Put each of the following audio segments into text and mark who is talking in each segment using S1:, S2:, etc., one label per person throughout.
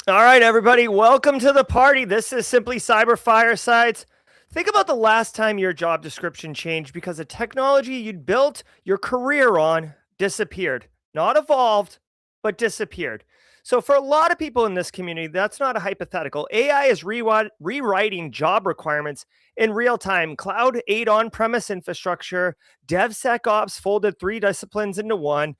S1: All right, everybody, welcome to the party. This is Simply Cyber Firesides. Think about the last time your job description changed because the technology you'd built your career on disappeared. Not evolved, but disappeared. So, for a lot of people in this community, that's not a hypothetical. AI is rewriting job requirements in real time. Cloud 8 on premise infrastructure, DevSecOps folded three disciplines into one.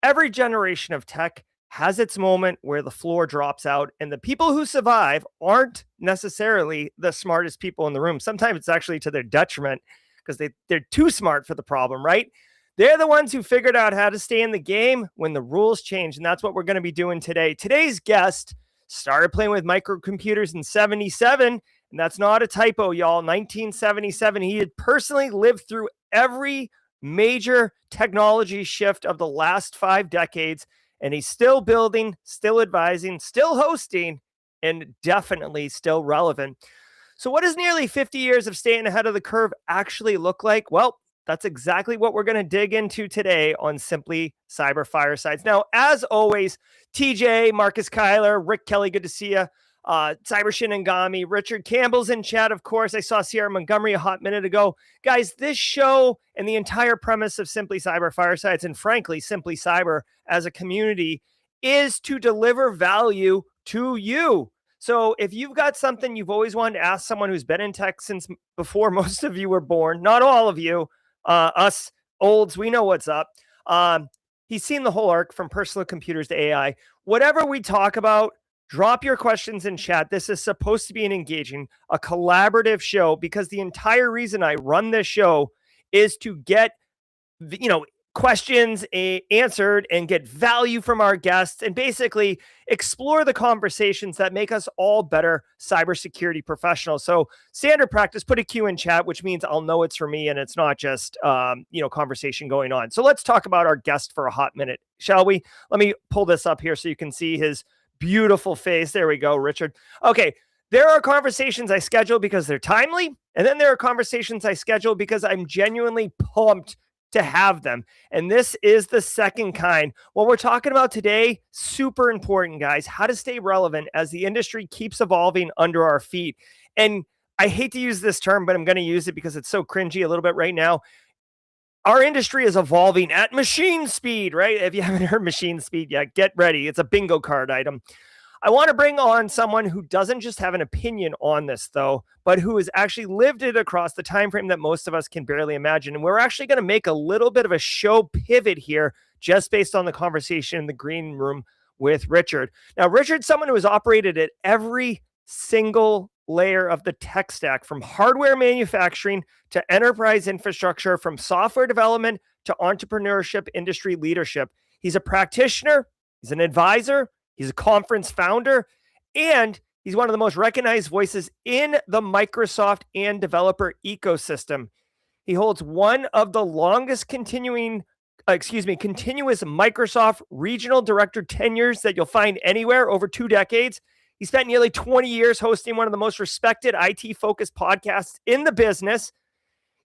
S1: Every generation of tech has its moment where the floor drops out, and the people who survive aren't necessarily the smartest people in the room. Sometimes it's actually to their detriment because they're too smart for the problem, right? They're the ones who figured out how to stay in the game when the rules change, and that's what we're going to be doing today. Today's guest started playing with microcomputers in 77, and that's not a typo, y'all. 1977, he had personally lived through every major technology shift of the last 5 decades, and he's still building, still advising, still hosting, and definitely still relevant. So, what does nearly 50 years of staying ahead of the curve actually look like? Well, that's exactly what we're going to dig into today on Simply Cyber Firesides. Now, as always, TJ, Marcus Kyler, Rick Kelly, good to see you. Cyber Shinigami, Richard Campbell's in chat, of course. I saw Sierra Montgomery a hot minute ago. Guys, this show and the entire premise of Simply Cyber Firesides, and frankly, Simply Cyber as a community, is to deliver value to you. So if you've got something you've always wanted to ask someone who's been in tech since before most of you were born, not all of you, us olds, we know what's up. He's seen the whole arc from personal computers to AI. Whatever we talk about, drop your questions in chat. This is supposed to be an engaging, a collaborative show because the entire reason I run this show is to get, questions answered and get value from our guests and basically explore the conversations that make us all better cybersecurity professionals. So standard practice, put a Q in chat, which means I'll know it's for me and it's not just, conversation going on. So let's talk about our guest for a hot minute, shall we? Let me pull this up here so you can see his beautiful face. There we go, Richard. Okay. There are conversations I schedule because they're timely. And then there are conversations I schedule because I'm genuinely pumped to have them. And this is the second kind. What we're talking about today, super important, guys, how to stay relevant as the industry keeps evolving under our feet. And I hate to use this term, but I'm going to use it because it's so cringy a little bit right now. Our industry is evolving at machine speed, right? If you haven't heard machine speed yet, get ready. It's a bingo card item. I want to bring on someone who doesn't just have an opinion on this, though, but who has actually lived it across the time frame that most of us can barely imagine. And we're actually going to make a little bit of a show pivot here just based on the conversation in the green room with Richard. Now, Richard's someone who has operated at every single layer of the tech stack, from hardware manufacturing to enterprise infrastructure, from software development to entrepreneurship, industry leadership. He's a practitioner, he's an advisor, he's a conference founder, and he's one of the most recognized voices in the Microsoft and developer ecosystem. He holds one of the longest continuous Microsoft regional director tenures that you'll find anywhere, over 2 decades. He spent nearly 20 years hosting one of the most respected IT-focused podcasts in the business.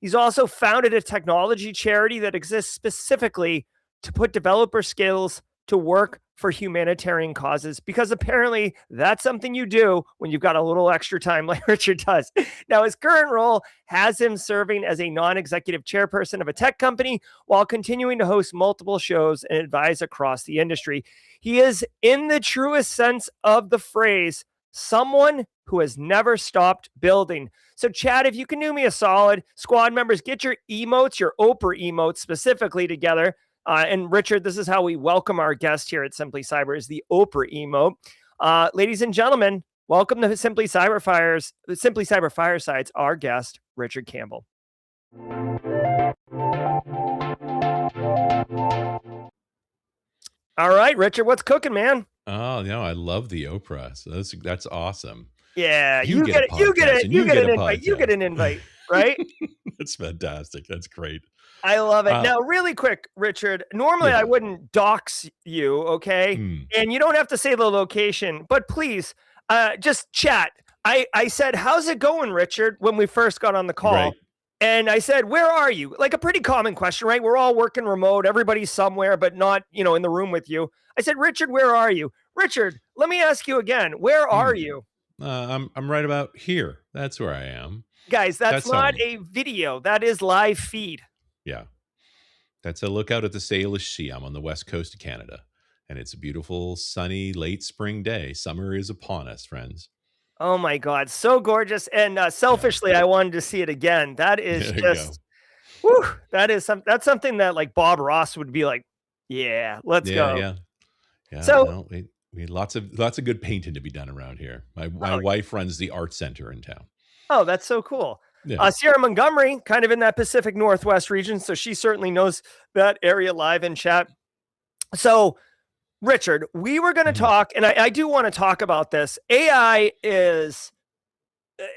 S1: He's also founded a technology charity that exists specifically to put developer skills to work for humanitarian causes, because apparently that's something you do when you've got a little extra time like Richard does. Now, his current role has him serving as a non-executive chairperson of a tech company while continuing to host multiple shows and advise across the industry. He is, in the truest sense of the phrase, someone who has never stopped building. So, Chad, if you can do me a solid, squad members, get your emotes, your Oprah emotes specifically together. And Richard, this is how we welcome our guest here at Simply Cyber, is the Oprah emote. Ladies and gentlemen, welcome to Simply Cyber Firesides, our guest, Richard Campbell. All right, Richard, what's cooking, man?
S2: Oh, no, I love the Oprah. So that's awesome.
S1: Yeah, you get an invite, right?
S2: That's fantastic. That's great.
S1: I love it. Now, really quick, Richard, normally I wouldn't dox you, okay? And you don't have to say the location, but please, just chat. I said, how's it going, Richard, when we first got on the call?
S2: Right.
S1: And I said, where are you? Like a pretty common question, right? We're all working remote. Everybody's somewhere, but not, in the room with you. I said, Richard, where are you? Richard, let me ask you again, where are
S2: Hmm.
S1: you?
S2: I'm right about here. That's where I am.
S1: Guys, that's
S2: That's
S1: not a video. That is live feed.
S2: yeah. That's a look out at the Salish Sea. I'm on the west coast of Canada, and it's a beautiful, sunny, late spring day. Summer is upon us, friends.
S1: Oh my God, so gorgeous. And
S2: Yeah.
S1: selfishly, I wanted to see it again. That is
S2: There you go.
S1: just, whew, that's something that like Bob Ross would be like, yeah, let's
S2: Yeah,
S1: go.
S2: yeah, yeah.
S1: So,
S2: No, we had lots of good painting to be done around here. My
S1: oh,
S2: wife runs the art center in town.
S1: oh, that's so cool.
S2: Yeah.
S1: Sierra Montgomery, kind of in that Pacific Northwest region, so she certainly knows that area live in chat. So, Richard, we were going to
S2: Mhm.
S1: talk, and I do want to talk about this. AI is,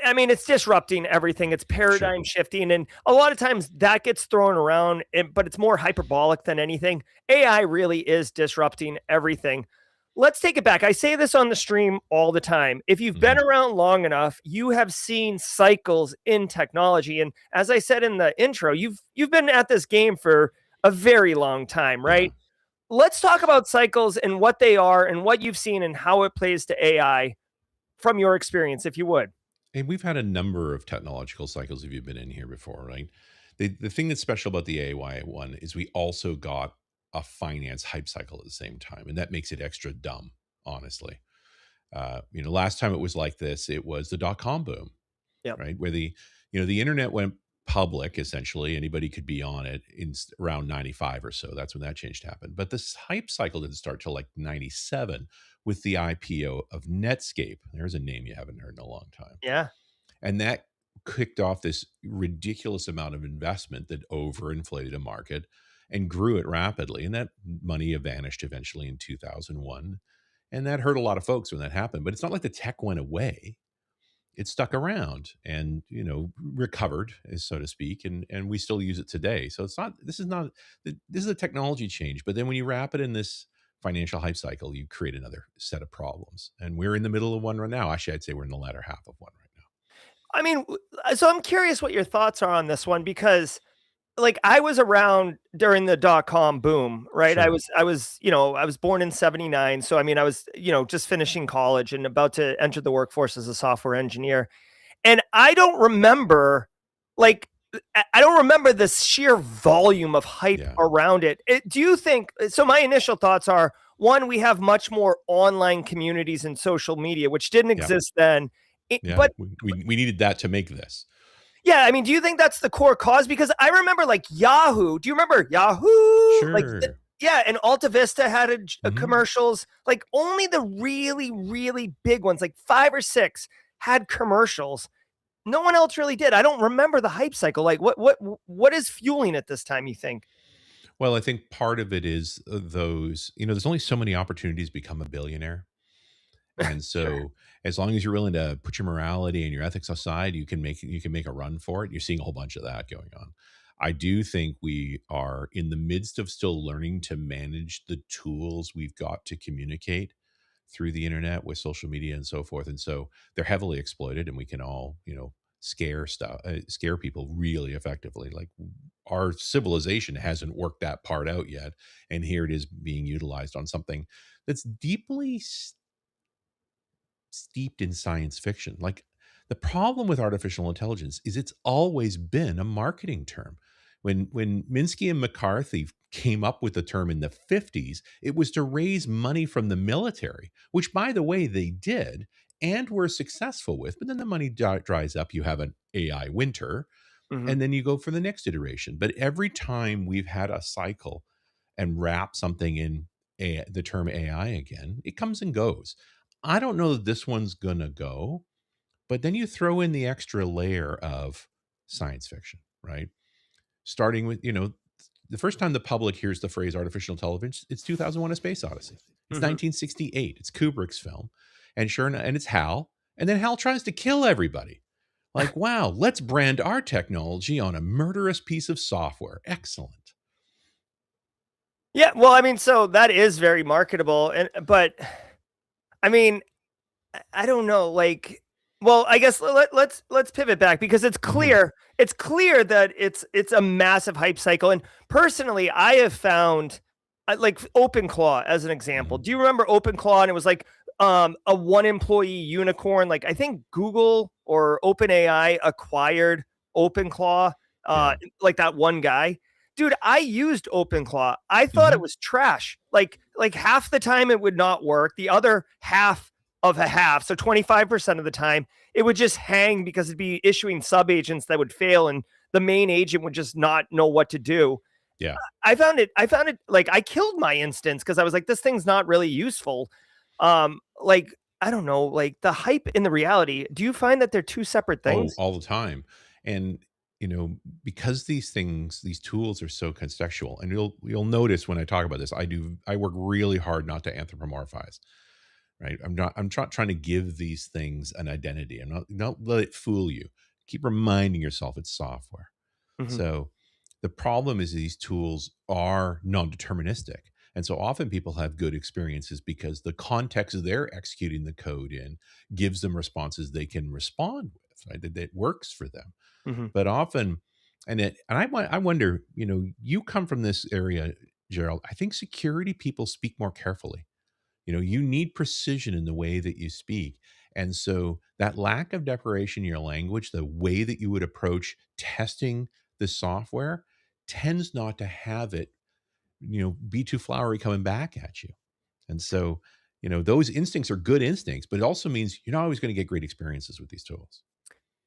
S1: I mean, it's disrupting everything. It's
S2: Sure.
S1: paradigm shifting, and a lot of times that gets thrown around, but it's more hyperbolic than anything. AI really is disrupting everything. Let's take it back. I say this on the stream all the time. If you've been
S2: Mhm.
S1: around long enough, you have seen cycles in technology, and as I said in the intro, you've been at this game for a very long time,
S2: Yeah.
S1: right? Let's talk about cycles and what they are and what you've seen and how it plays to AI from your experience, if you would.
S2: And we've had a number of technological cycles if you've been in here before, right? The thing that's special about the AI one is we also got a finance hype cycle at the same time, and that makes it extra dumb, honestly. Last time it was like this, it was the dot com boom,
S1: Yep.
S2: right? Where the internet went public essentially. Anybody could be on it in around 95 or so. That's when that change happened. But this hype cycle didn't start till like 97 with the IPO of Netscape. There's a name you haven't heard in a long time.
S1: Yeah.
S2: And that kicked off this ridiculous amount of investment that overinflated a market and grew it rapidly. And that money vanished eventually in 2001. And that hurt a lot of folks when that happened. But it's not like the tech went away. It stuck around and recovered, so to speak, and we still use it today. So it's not this is not this is a technology change. But then when you wrap it in this financial hype cycle, you create another set of problems. And we're in the middle of one right now. Actually, I'd say we're in the latter half of one right now.
S1: I mean, so I'm curious what your thoughts are on this one because like I was around during the dot-com boom, right? I
S2: Sure.
S1: was I was, I was born in 79, so I mean I was, just finishing college and about to enter the workforce as a software engineer. And I don't remember like I don't remember the sheer volume of hype
S2: Yeah.
S1: around it. Do you think so? My initial thoughts are one, we have much more online communities and social media, which didn't
S2: Yeah.
S1: exist then.
S2: Yeah.
S1: But
S2: We needed that to make this.
S1: yeah, I mean, do you think that's the core cause? Because I remember like Yahoo. Do you remember Yahoo?
S2: Sure.
S1: Yeah, and Alta Vista had
S2: Mhm.
S1: commercials. Like only the really, really big ones, like 5 or 6, had commercials. No one else really did. I don't remember the hype cycle. Like what is fueling it this time, you think?
S2: Well, I think part of it is those, there's only so many opportunities to become a billionaire. And
S1: Sure.
S2: so as long as you're willing to put your morality and your ethics aside, you can make a run for it. You're seeing a whole bunch of that going on. I do think we are in the midst of still learning to manage the tools we've got to communicate through the internet with social media and so forth. And so they're heavily exploited and we can all, scare people really effectively. Like our civilization hasn't worked that part out yet. And here it is being utilized on something that's deeply steeped in science fiction. Like the problem with artificial intelligence is it's always been a marketing term. When Minsky and McCarthy came up with the term in the 50s, it was to raise money from the military, which by the way they did and were successful with. But then the money dries up, you have an AI winter,
S1: Mhm.
S2: and then you go for the next iteration. But every time we've had a cycle and wrap something in the term AI again, it comes and goes. I don't know that this one's going to go, but then you throw in the extra layer of science fiction, right? Starting with, the first time the public hears the phrase artificial intelligence, it's 2001 A Space Odyssey. It's
S1: Mhm.
S2: 1968. It's Kubrick's film. And sure enough, and it's Hal. And then Hal tries to kill everybody. Like, wow, let's brand our technology on a murderous piece of software. Excellent.
S1: Yeah, well, I mean, so that is very marketable but I mean, I don't know, like, well, I guess let's pivot back because
S2: Mhm.
S1: it's clear that it's a massive hype cycle. And personally, I have found like OpenClaw as an example.
S2: Mhm.
S1: Do you remember OpenClaw? And it was like a one employee unicorn. Like I think Google or OpenAI acquired OpenClaw,
S2: Yeah.
S1: like that one guy. Dude, I used OpenClaw. I thought it
S2: Mhm.
S1: was trash. Like half the time it would not work. The other half of a half, so 25% of the time, it would just hang because it'd be issuing sub agents that would fail and the main agent would just not know what to do.
S2: Yeah.
S1: I found it like I killed my instance because I was like, this thing's not really useful. Like, I don't know, like the hype and the reality. Do you find that they're two separate
S2: Oh,
S1: things?
S2: all the time. And because these things, these tools are so contextual, and you'll notice when I talk about this, I work really hard not to anthropomorphize, right? I'm trying to give these things an identity. I'm not let it fool you. Keep reminding yourself it's software.
S1: Mhm.
S2: So the problem is these tools are non-deterministic. And so often people have good experiences because the context they're executing the code in gives them responses they can respond with, right? That works for them.
S1: Mhm.
S2: But often, I wonder, you come from this area, Gerald. I think security people speak more carefully. You need precision in the way that you speak. And so that lack of decoration in your language, the way that you would approach testing the software tends not to have it, be too flowery coming back at you. And so, those instincts are good instincts, but it also means you're not always going to get great experiences with these tools.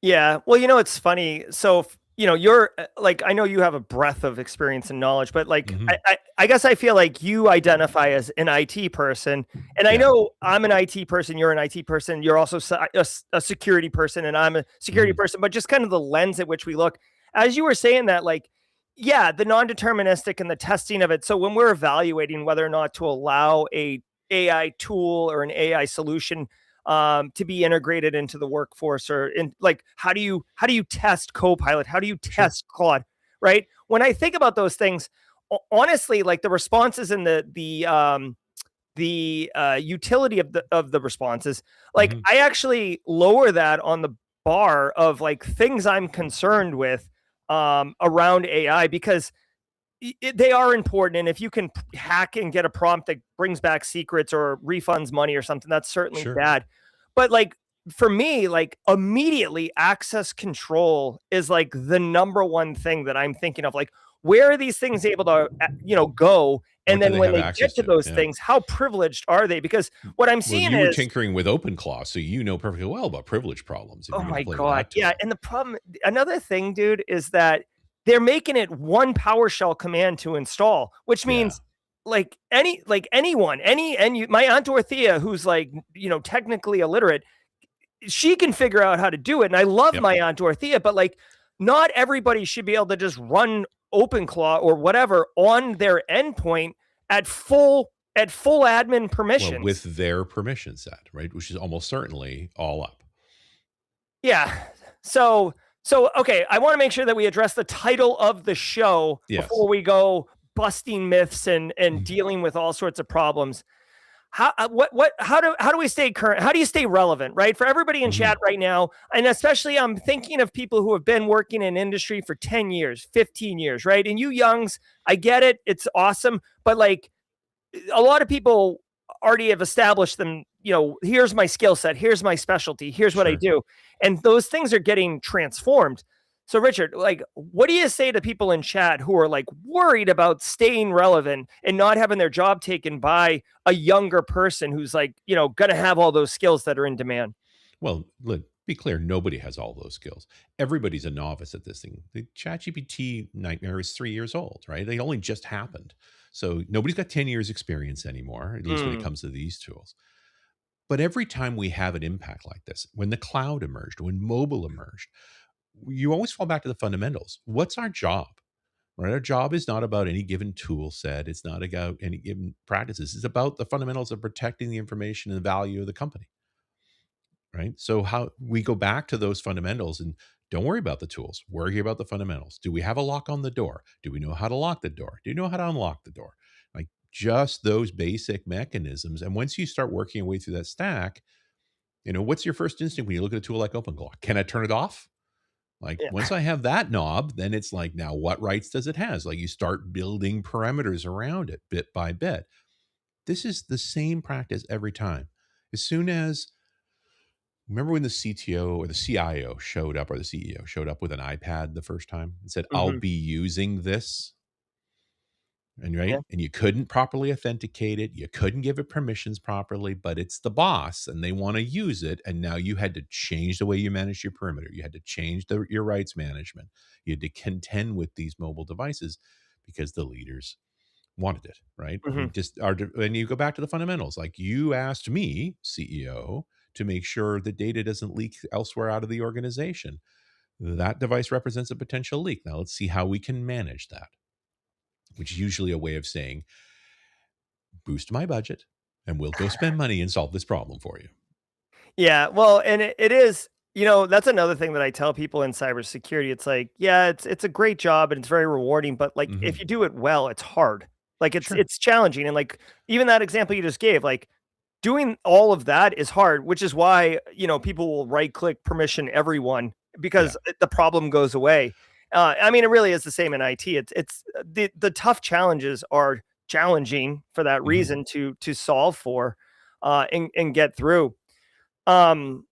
S1: Yeah. Well, it's funny. So, you're like, I know you have a breadth of experience and knowledge, but like,
S2: Hmm.
S1: I guess I feel like you identify as an IT person. And I
S2: Yeah.
S1: know I'm an IT person, you're an IT person, you're also a security person, and I'm a security
S2: Hmm.
S1: person, but just kind of the lens at which we look. As you were saying that, like, yeah, the non deterministic and the testing of it. So, when we're evaluating whether or not to allow a AI tool or an AI solution to be integrated into the workforce, or in like how do you test Copilot? How do you
S2: Sure.
S1: test Claude? Right? When I think about those things, honestly, like the responses and the utility of the responses, like
S2: Hmm.
S1: I actually lower that on the bar of like things I'm concerned with around AI because they are important. And if you can hack and get a prompt that brings back secrets or refunds money or something, that's certainly
S2: Sure.
S1: bad. But like for me, like immediately access control is like the number one thing that I'm thinking of. Like, where are these things able to, go? And
S2: What do
S1: then
S2: they
S1: when
S2: have
S1: they get
S2: access
S1: to
S2: to?
S1: those
S2: Yeah.
S1: things, how privileged are they? Because what I'm
S2: Well,
S1: seeing
S2: you were
S1: is,
S2: tinkering with OpenClaw, so you know perfectly well about privilege problems if
S1: oh
S2: you're going to
S1: my
S2: play with
S1: God.
S2: that
S1: Yeah.
S2: tool.
S1: And the problem, another thing, dude, is that they're making it one PowerShell command to install, which
S2: Yeah.
S1: means like anyone, my Aunt Dorothea, who's like, technically illiterate, she can figure out how to do it. And I love
S2: Yep.
S1: my Aunt Dorothea, but like not everybody should be able to just run OpenClaw or whatever on their endpoint at full admin
S2: Well, with
S1: permissions.
S2: their permission set, right? Which is almost certainly all up.
S1: Yeah. So okay, I want to make sure that we address the title of the show
S2: Yes.
S1: before we go busting myths and
S2: Mhm.
S1: dealing with all sorts of problems. How do we stay current? How do you stay relevant, right? For everybody in chat
S2: Mhm.
S1: right now, and especially I'm thinking of people who have been working in industry for 10 years, 15 years, right? And you youngs, I get it, it's awesome, but like a lot of people already have established them, here's my skill set, here's my specialty, here's what I
S2: Sure.
S1: do. And those things are getting transformed. So Richard, like what do you say to people in chat who are like worried about staying relevant and not having their job taken by a younger person who's like, going to have all those skills that are in demand?
S2: Well, look, be clear, nobody has all those skills. Everybody's a novice at this thing. The ChatGPT nightmare is 3 years old, right? They only just happened. So nobody's got 10 years experience anymore, at least when it
S1: Mm,
S2: comes to these tools. But every time we have an impact like this, when the cloud emerged, when mobile emerged, you always fall back to the fundamentals. What's our job? Right? Our job is not about any given tool set. It's not about any given practices. It's about the fundamentals of protecting the information and the value of the company. Right. So how we go back to those fundamentals and don't worry about the tools. Worry about the fundamentals. Do we have a lock on the door? Do we know how to lock the door? Do you know how to unlock the door? Like just those basic mechanisms. And once you start working your way through that stack, what's your first instinct when you look at a tool like OpenClaw? Can I turn it off? Like
S1: Yeah.
S2: once I have that knob, then it's like, now what rights does it has? Like you start building parameters around it bit by bit. This is the same practice every time. As soon as remember when the CTO or the CIO showed up or the CEO showed up with an iPad the first time and said, I'll
S1: Mhm.
S2: be using this. And
S1: Yeah.
S2: right. And you couldn't properly authenticate it. You couldn't give it permissions properly, but it's the boss and they want to use it. And now you had to change the way you manage your perimeter. You had to change your rights management. You had to contend with these mobile devices because the leaders wanted it, right? We
S1: Mhm.
S2: just are, and you go back to the fundamentals. Like you asked me, CEO, to make sure the data doesn't leak elsewhere out of the organization. That device represents a potential leak. Now let's see how we can manage that, which is usually a way of saying, boost my budget and we'll go spend money and solve this problem for you.
S1: Yeah, well, and it is, that's another thing that I tell people in cybersecurity. It's like, yeah, it's a great job and it's very rewarding, but like if
S2: Hmm.
S1: you do it well, it's hard. Like
S2: Sure.
S1: it's challenging. And like even that example you just gave, like doing all of that is hard, which is why, people will right click permission everyone
S2: Yeah.
S1: because the problem goes away. I mean, it really is the same in IT. It's the tough challenges are challenging for that
S2: Hmm.
S1: reason to solve for, and get through. Um,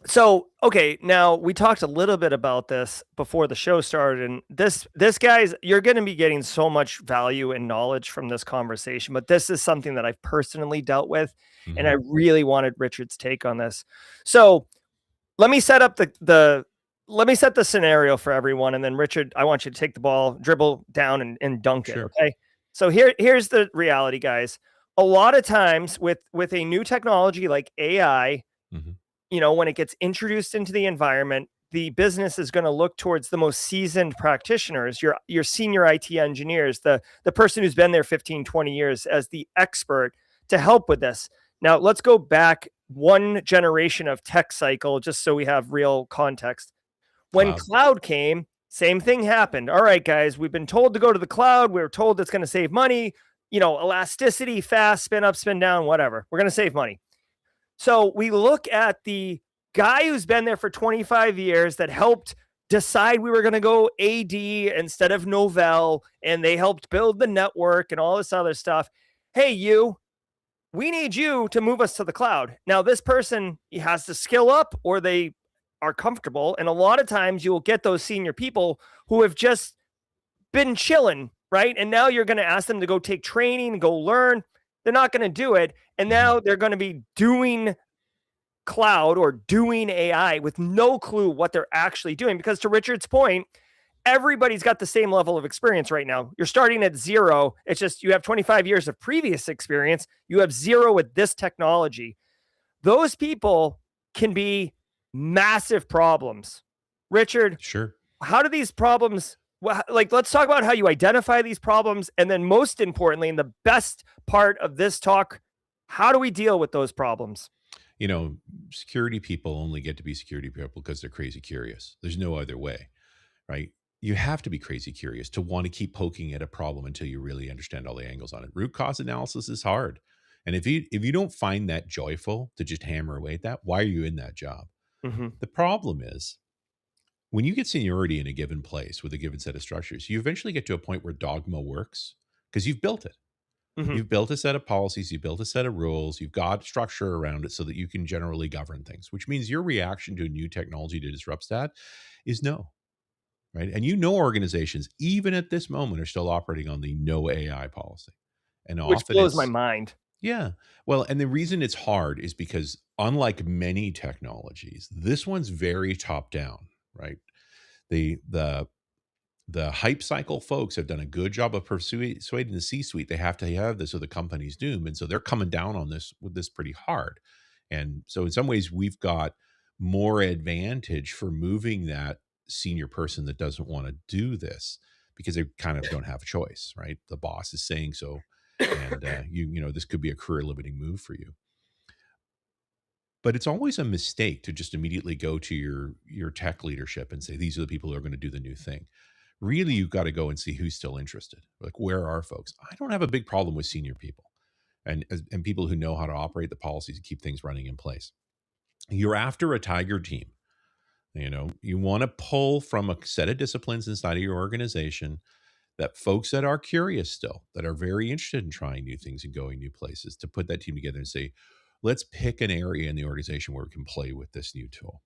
S1: so okay, now we talked a little bit about this before the show started, and this guys, you're going to be getting so much value and knowledge from this conversation. But this is something that I've personally dealt with, and I
S2: Hmm.
S1: really wanted Richard's take on this. So let me set up the let me set the scenario for everyone, and then Richard, I want you to take the ball, dribble down, and dunk it.
S2: Sure.
S1: Okay. So here's the reality, guys. A lot of times with a new technology like AI,
S2: Hmm.
S1: when it gets introduced into the environment, the business is going to look towards the most seasoned practitioners, your senior IT engineers, the person who's been there 15, 20 years as the expert to help with this. Now, let's go back one generation of tech cycle just so we have real context. When
S2: Cloud.
S1: cloud came, same thing happened. All right, guys, we've been told to go to the cloud. We were told it's going to save money, elasticity, fast, spin up, spin down, whatever. We're going to save money. So we look at the guy who's been there for 25 years that helped decide we were going to go AD instead of Novell, and they helped build the network and all this other stuff. Hey, we need you to move us to the cloud. Now, this person has to skill up or they are comfortable. And a lot of times you'll get those senior people who have just been chilling, right? And now you're going to ask them to go take training, go learn. They're not going to do it. And
S2: Hmm.
S1: now they're going to be doing cloud or doing AI with no clue what they're actually doing. Because to Richard's point, everybody's got the same level of experience right now. You're starting at zero. It's just you have 25 years of previous experience. You have zero with this technology. Those people can be massive problems. Richard,
S2: Sure.
S1: how do these problems, like, let's talk about how you identify these problems. And then, most importantly, and the best part of this talk, how do we deal with those problems?
S2: You know, security people only get to be security people because they're crazy curious. There's no other way, right? You have to be crazy curious to want to keep poking at a problem until you really understand all the angles on it. Root cause analysis is hard. And if you don't find that joyful to just hammer away at that, why are you in that job?
S1: Hmm.
S2: The problem is when you get seniority in a given place with a given set of structures, you eventually get to a point where dogma works because you've built it.
S1: Hmm.
S2: You've built a set of policies, you've built a set of rules, you've got structure around it so that you can generally govern things, which means your reaction to a new technology to disrupt that is no, right? And organizations, even at this moment, are still operating on the no AI policy. And
S1: Which
S2: often
S1: blows my
S2: it's,
S1: mind.
S2: yeah. Well, and the reason it's hard is because unlike many technologies, this one's very top down, right? The the hype cycle folks have done a good job of persuading the C-suite they have to have this or the company's doom, and so they're coming down on this with this pretty hard. And so, in some ways, we've got more advantage for moving that senior person that doesn't want to do this because they kind of don't have a choice, right? The boss is saying so, and this could be a career limiting move for you. But it's always a mistake to just immediately go to your tech leadership and say these are the people who are going to do the new thing. Really, you've got to go and see who's still interested. Like, where are folks? I don't have a big problem with senior people and people who know how to operate the policies and keep things running in place. You're after a tiger team You want to pull from a set of disciplines inside of your organization that folks that are curious still, that are very interested in trying new things and going new places, to put that team together and say, let's pick an area in the organization where we can play with this new tool.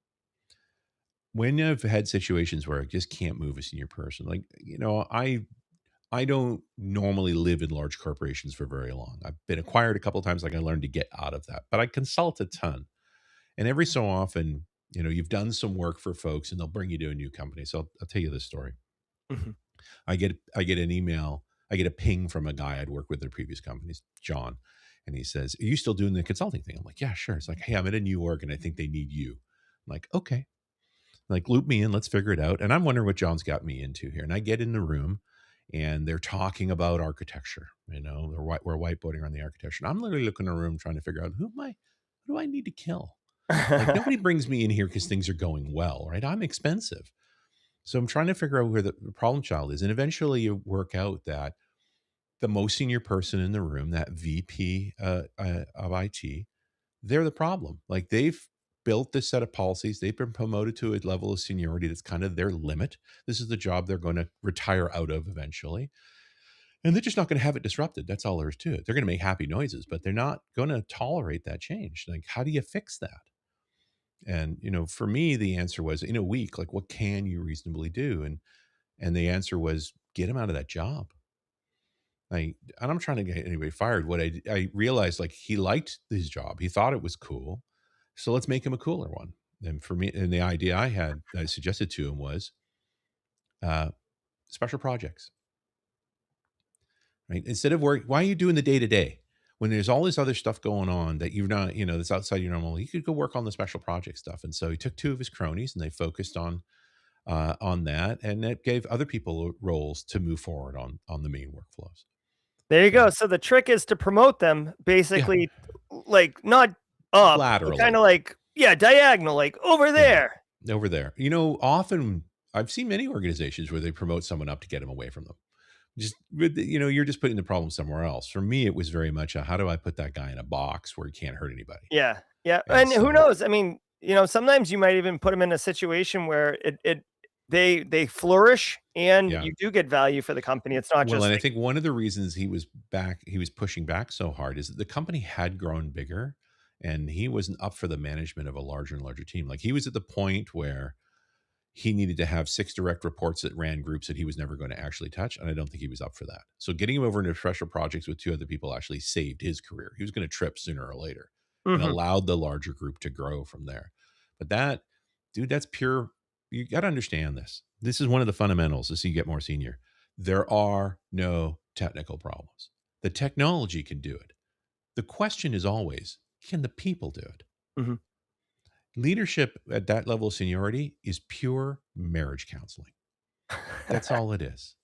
S2: When I've had situations where I just can't move a senior person, like, I don't normally live in large corporations for very long. I've been acquired a couple of times, like I learned to get out of that, but I consult a ton. And every so often, you've done some work for folks and they'll bring you to a new company. So I'll tell you this story.
S1: Mhm.
S2: I get an email, I get a ping from a guy I'd worked with in previous companies, John, and he says, "Are you still doing the consulting thing?" I'm like, "Yeah, sure." It's like, "Hey, I'm at a new org and I think they need you." I'm like, "Okay." Like, loop me in, let's figure it out. And I'm wondering what John's got me into here. And I get in the room and they're talking about architecture. We're whiteboarding on the architecture. And I'm literally looking in the room trying to figure out who do I need to kill? Like, nobody brings me in here because things are going well, right? I'm expensive. So I'm trying to figure out where the problem child is. And eventually you work out that the most senior person in the room, that VP of IT, they're the problem. Like, they've built this set of policies. They've been promoted to a level of seniority that's kind of their limit. This is the job they're going to retire out of eventually. And they're just not going to have it disrupted. That's all there is to it. They're going to make happy noises, but they're not going to tolerate that change. Like, how do you fix that? And, for me, the answer was, in a week, like, what can you reasonably do? And the answer was, get him out of that job. And I'm trying to get anybody fired. What I realized, like, he liked his job. He thought it was cool. So let's make him a cooler one. And for me, and the idea I suggested to him was uh, special projects, right? Instead of work, why are you doing the day to day when there's all this other stuff going on that you're not, that's outside your normal? You could go work on the special project stuff. And so he took two of his cronies and they focused on that, and it gave other people roles to move forward on the main workflows.
S1: There you go.
S2: So
S1: So the trick is to promote them
S2: yeah,
S1: basically, like, not up, but kind
S2: laterally,
S1: of like, yeah, diagonal, like over
S2: yeah,
S1: there.
S2: over there. Often I've seen many organizations where they promote someone up to get them away from them. Just you're just putting the problem somewhere else. For me, it was very much a, how do I put that guy in a box where he can't hurt anybody?
S1: Yeah. Yeah.
S2: And
S1: And who
S2: so,
S1: knows? I mean, sometimes you might even put them in a situation where they flourish and
S2: yeah.
S1: you do get value for the company. It's not
S2: Well,
S1: just
S2: and I
S1: like,
S2: think one of the reasons he was pushing back so hard is that the company had grown bigger and he wasn't up for the management of a larger and larger team. Like, he was at the point where he needed to have 6 direct reports that ran groups that he was never going to actually touch. And I don't think he was up for that. So getting him over into special projects with 2 other people actually saved his career. He was going to trip sooner or later, and
S1: mhm.
S2: allowed the larger group to grow from there. But dude, that's pure. You got to understand this. This is one of the fundamentals as you get more senior. There are no technical problems. The technology can do it. The question is always, can the people do it?
S1: Mhm.
S2: Leadership at that level of seniority is pure marriage counseling. That's all it is.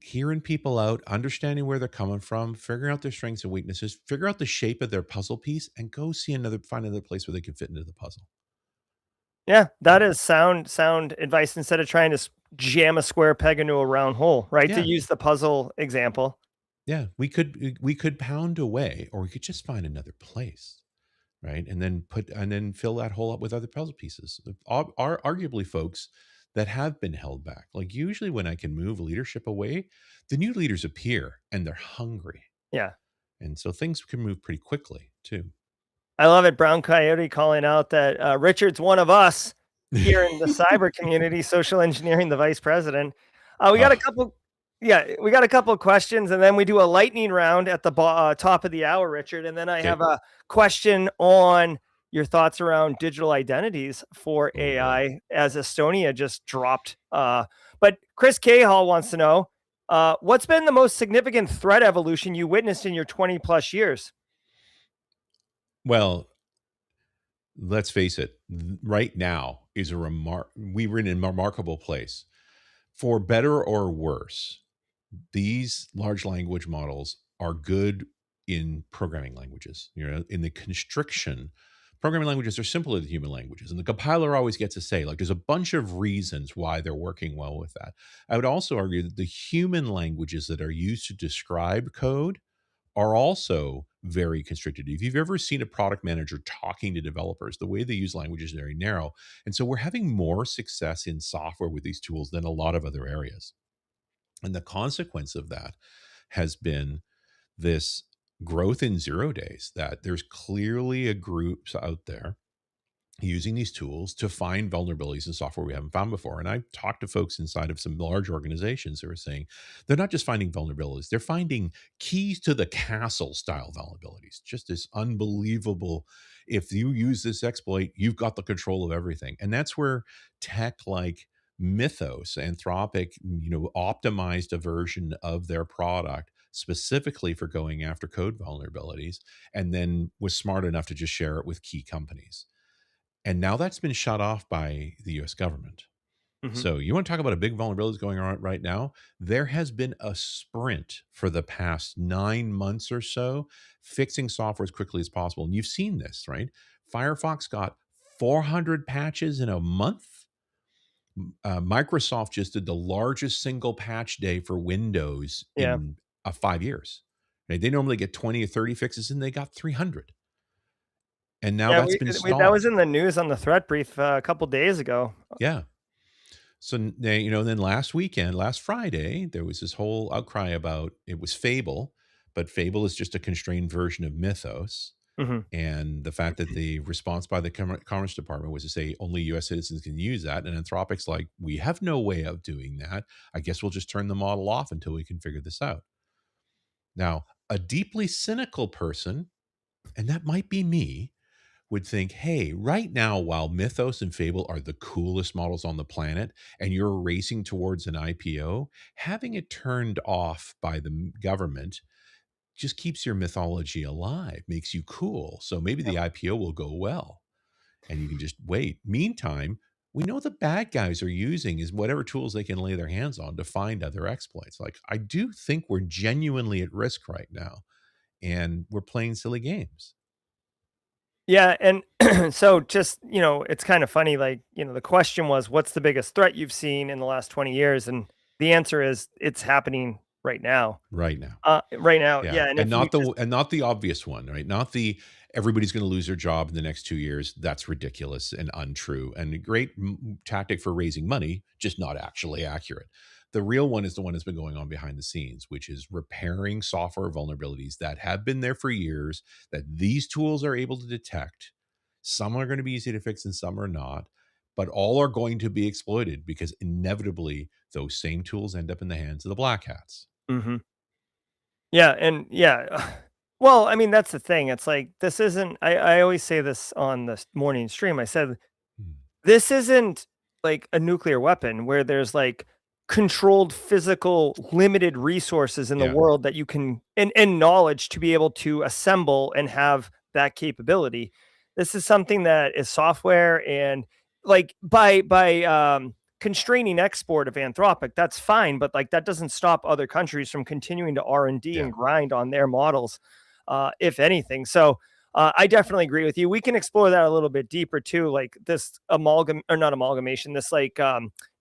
S2: Hearing people out, understanding where they're coming from, figuring out their strengths and weaknesses, figure out the shape of their puzzle piece, and go find another place where they can fit into the puzzle.
S1: Yeah, that
S2: Right?
S1: is sound advice instead of trying to jam a square peg into a round hole, right? To
S2: Yeah.
S1: use the puzzle example.
S2: Yeah. We could pound away, or we could just find another place. Right. And then fill that hole up with other puzzle pieces. Are arguably folks that have been held back. Like, usually when I can move leadership away, the new leaders appear and they're hungry.
S1: Yeah.
S2: And so things can move pretty quickly too.
S1: I love it. Brown Coyote calling out that Richard's one of us here in the cyber community, social engineering the vice president. We got a
S2: Oh,
S1: couple, yeah, we got a couple of questions, and then we do a lightning round at the top of the hour, Richard. And then I
S2: okay.
S1: have a question on your thoughts around digital identities for
S2: Oh boy.
S1: AI, as Estonia just dropped. But Chris Cahill wants to know what's been the most significant threat evolution you witnessed in your 20 plus years?
S2: Well, let's face it. Right now is we were in a remarkable place. For better or worse, these large language models are good in programming languages. In the constriction, programming languages are simpler than human languages. And the compiler always gets to say, like, there's a bunch of reasons why they're working well with that. I would also argue that the human languages that are used to describe code are also very constricted. If you've ever seen a product manager talking to developers, the way they use language is very narrow. And so we're having more success in software with these tools than a lot of other areas. And the consequence of that has been this growth in 0 days, that there's clearly a groups out there using these tools to find vulnerabilities in software we haven't found before. And I've talked to folks inside of some large organizations who are saying they're not just finding vulnerabilities, they're finding keys to the castle style vulnerabilities. Just this unbelievable, if you use this exploit, you've got the control of everything. And that's where tech like Mythos, Anthropic, optimized a version of their product specifically for going after code vulnerabilities, and then was smart enough to just share it with key companies. And now that's been shut off by the US government.
S1: Mhm.
S2: So you want to talk about a big vulnerability going on right now? There has been a sprint for the past 9 months or so, fixing software as quickly as possible. And you've seen this, right? Firefox got 400 patches in a month. Microsoft just did the largest single patch day for Windows
S1: Yeah.
S2: in 5 years. Right? They normally get 20 or 30 fixes, and they got 300. And now
S1: Yeah,
S2: that's
S1: we
S2: been
S1: we that was
S2: stalled.
S1: in the news on the threat brief, a couple days ago.
S2: Yeah. So then last weekend, last Friday, there was this whole outcry about it was Fable, but Fable is just a constrained version of Mythos.
S1: Mhm.
S2: And the fact that the response by the Commerce Department was to say only US citizens can use that. And Anthropic's like, we have no way of doing that. I guess we'll just turn the model off until we can figure this out. Now, a deeply cynical person, and that might be me, would think, hey, right now, while Mythos and Fable are the coolest models on the planet and you're racing towards an IPO, having it turned off by the government just keeps your mythology alive, makes you cool. So maybe the IPO will go well and you can just wait. Meantime, we know the bad guys are using is whatever tools they can lay their hands on to find other exploits. Like, I do think we're genuinely at risk right now and we're playing silly games.
S1: Yeah, and so just, it's kind of funny, like, the question was, what's the biggest threat you've seen in the last 20 years? And the answer is it's happening right now.
S2: Right now.
S1: Right now,
S2: Yeah,
S1: yeah, and
S2: and
S1: if you just
S2: not the obvious one, right? Not the everybody's going to lose their job in the next 2 years. That's ridiculous and untrue, and a great tactic for raising money, just not actually accurate. The real one is the one that's been going on behind the scenes, which is repairing software vulnerabilities that have been there for years, that these tools are able to detect. Some are going to be easy to fix and some are not, but all are going to be exploited because inevitably those same tools end up in the hands of the black hats.
S1: Mhm. Yeah, and yeah. Well, I mean, that's the thing. It's like this isn't I always say this on the morning stream. I said
S2: Mm.
S1: this isn't like a nuclear weapon where there's like controlled physical limited resources in the
S2: Yeah,
S1: world that you can and knowledge to be able to assemble and have that capability. This is something that is software and like by constraining export of Anthropic, that's fine, but like that doesn't stop other countries from continuing to R&D
S2: yeah.
S1: and grind on their models, if anything. So I definitely agree with you. We can explore that a little bit deeper too, like this or not amalgamation, this like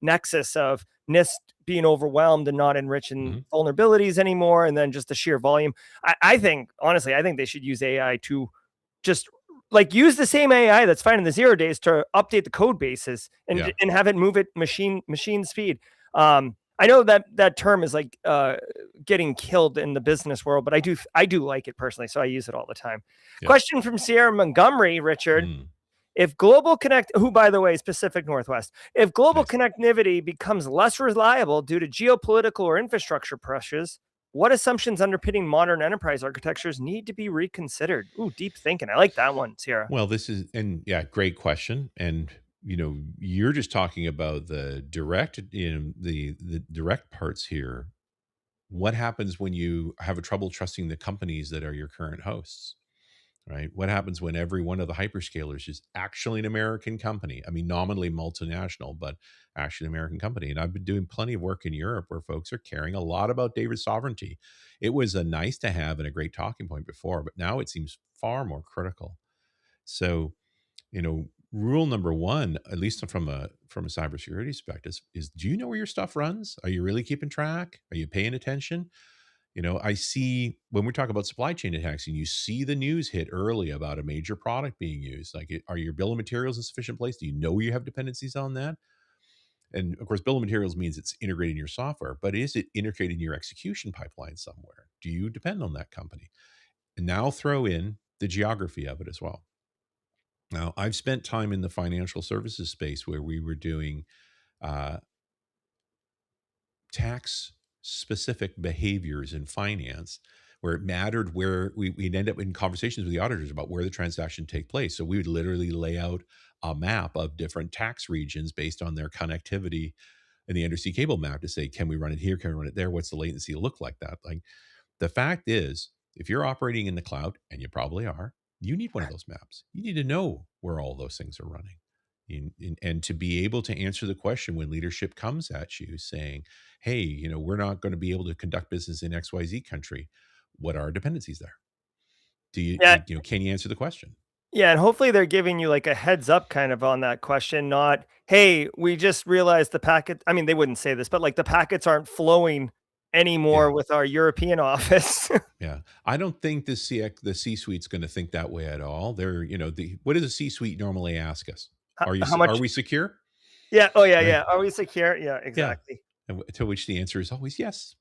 S1: nexus of NIST being overwhelmed and not enriching
S2: Mhm.
S1: vulnerabilities anymore, and then just the sheer volume. I think honestly, I think they should use AI to just like use the same AI that's finding the 0 days to update the code bases
S2: Yeah.
S1: and have it move at machine speed. I know that that term is like getting killed in the business world, but I do like it personally, so I use it all the time.
S2: Yeah.
S1: Question from Sierra Montgomery, Richard.
S2: Mm,
S1: If global connect, who by the way is Pacific Northwest, if global
S2: nice.
S1: connectivity becomes less reliable due to geopolitical or infrastructure pressures, what assumptions underpinning modern enterprise architectures need to be reconsidered? Ooh, deep thinking. I like that one, Sierra.
S2: Well, this is and yeah, great question. And you're just talking about the direct, the direct parts here. What happens when you have a trouble trusting the companies that are your current hosts? Right? What happens when every one of the hyperscalers is actually an American company? I mean, nominally multinational, but actually an American company. And I've been doing plenty of work in Europe where folks are caring a lot about data sovereignty. It was a nice to have and a great talking point before, but now it seems far more critical. So, rule number one, at least from a cybersecurity perspective, is do you know where your stuff runs? Are you really keeping track? Are you paying attention? I see when we talk about supply chain attacks and you see the news hit early about a major product being used, like are your bill of materials in sufficient place? Do you know you have dependencies on that? And of course, bill of materials means it's integrated in your software, but is it integrated in your execution pipeline somewhere? Do you depend on that company? And now throw in the geography of it as well. Now, I've spent time in the financial services space where we were doing uh, tax specific behaviors in finance where it mattered where we'd end up in conversations with the auditors about where the transaction take place. So we would literally lay out a map of different tax regions based on their connectivity in the undersea cable map to say, can we run it here? Can we run it there? What's the latency look like that? Like the fact is, if you're operating in the cloud, and you probably are, you need one of those maps. You need to know where all those things are running. And to be able to answer the question when leadership comes at you saying, hey, we're not going to be able to conduct business in XYZ country. What are our dependencies there?
S1: Yeah.
S2: Can you answer the question?
S1: Yeah, and hopefully they're giving you like a heads up kind of on that question, not, hey, we just realized the packet. I mean, they wouldn't say this, but like the packets aren't flowing
S2: Yeah.
S1: anymore with our European office.
S2: Yeah. I don't think the C-suite's going to think that way at all. What does the C-suite normally ask us?
S1: How
S2: Are
S1: much?
S2: we secure?
S1: Yeah. Oh, yeah,
S2: Right.
S1: yeah. Are we secure? Yeah,
S2: Yeah.
S1: exactly.
S2: And to which the answer is always yes.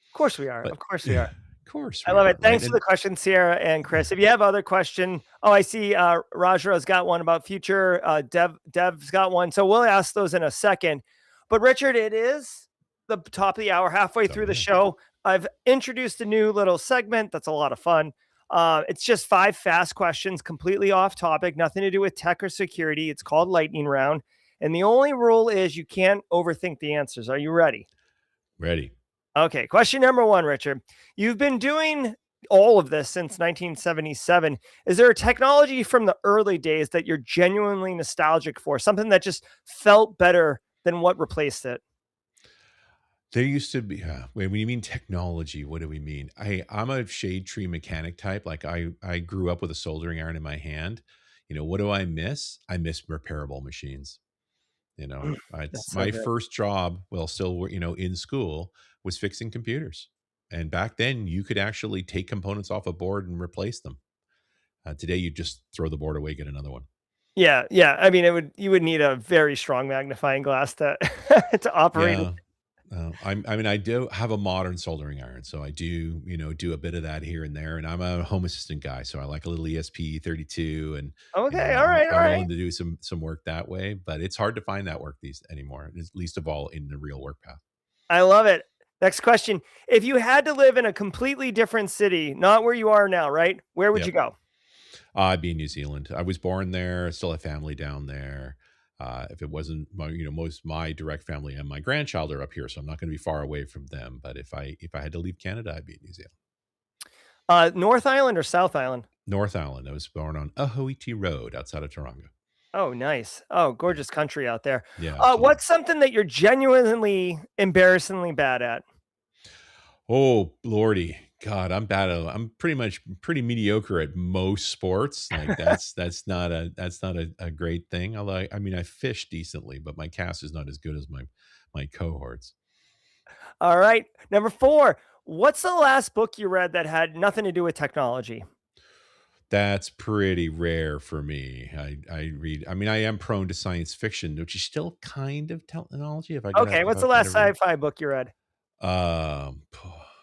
S1: Of course we are.
S2: But
S1: Of course we
S2: yeah,
S1: are.
S2: of course
S1: I
S2: we
S1: love
S2: are.
S1: it.
S2: Right.
S1: Thanks for the question, Sierra and Chris. If you have other question, I see Rajra's got one about future. Dev's got one. So we'll ask those in a second. But Richard, it is the top of the hour, halfway through the
S2: Yeah.
S1: show. I've introduced a new little segment that's a lot of fun. It's just 5 fast questions, completely off topic, nothing to do with tech or security. It's called Lightning Round. And the only rule is you can't overthink the answers. Are you ready?
S2: Ready.
S1: Okay, question number 1, Richard. You've been doing all of this since 1977. Is there a technology from the early days that you're genuinely nostalgic for? Something that just felt better than what replaced it?
S2: There used to be when you mean technology, what do we mean? I'm a shade tree mechanic type. Like I grew up with a soldering iron in my hand. What do I miss? I miss repairable machines. It's
S1: That's so
S2: my
S1: good.
S2: first job, well, still, in school, was fixing computers. And back then, you could actually take components off a board and replace them. Today, you just throw the board away, get another one.
S1: Yeah, yeah. I mean, you would need a very strong magnifying glass to to operate it.
S2: Yeah. I do have a modern soldering iron, so I do, do a bit of that here and there. And I'm a home assistant guy, so I like a little ESP32, and
S1: Okay, all right, all
S2: I'm
S1: right.
S2: willing to do some work that way. But it's hard to find that work these anymore, least of all in the real work path.
S1: I love it. Next question. If you had to live in a completely different city, not where you are now, right? Where would you
S2: Yep.
S1: go?
S2: I'd be in New Zealand. I was born there. I still have family down there. If it wasn't my, most my direct family and my grandchild are up here, so I'm not going to be far away from them. But if I had to leave Canada, I'd be in New Zealand.
S1: North Island or South Island?
S2: North Island. I was born on Ahoiti Road outside of Taronga.
S1: Oh, nice. Oh, gorgeous country out there.
S2: Yeah, absolutely.
S1: What's something that you're genuinely embarrassingly bad at?
S2: Oh, Lordy. God, I'm pretty mediocre at most sports. Like that's not a great thing. Although I fish decently, but my cast is not as good as my cohorts.
S1: All right. Number 4. What's the last book you read that had nothing to do with technology?
S2: That's pretty rare for me. I read. I am prone to science fiction, which is still kind of technology. If I gotta,
S1: Okay.
S2: if
S1: What's
S2: I've
S1: the
S2: got
S1: last
S2: to read,
S1: sci-fi book you read?
S2: um,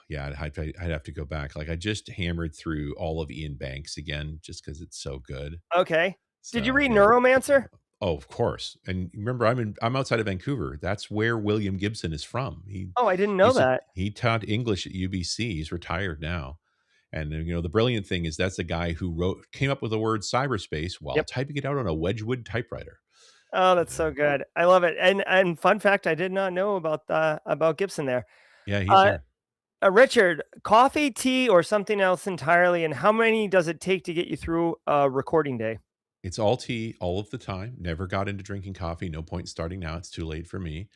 S2: yeah, I'd have to go back. Like I just hammered through all of Ian Banks again, just because it's so good.
S1: Okay. Did you
S2: So
S1: read
S2: yeah.
S1: Neuromancer?
S2: Oh, of course. And remember, I'm outside of Vancouver. That's where William Gibson is from.
S1: Oh, I didn't know that.
S2: He taught English at UBC. He's retired now. And the brilliant thing is that's a guy who came up with the word cyberspace while
S1: Yep.
S2: typing it out on a Wedgwood typewriter.
S1: Oh, that's so good. I love it. And fun fact, I did not know about Gibson there.
S2: Yeah, he's
S1: Uh,
S2: here.
S1: Richard, coffee, tea, or something else entirely, and how many does it take to get you through a recording day?
S2: It's all tea all of the time. Never got into drinking coffee. No point starting now. It's too late for me.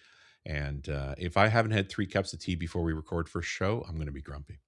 S2: And if I haven't had 3 cups of tea before we record for a show, I'm going to be grumpy.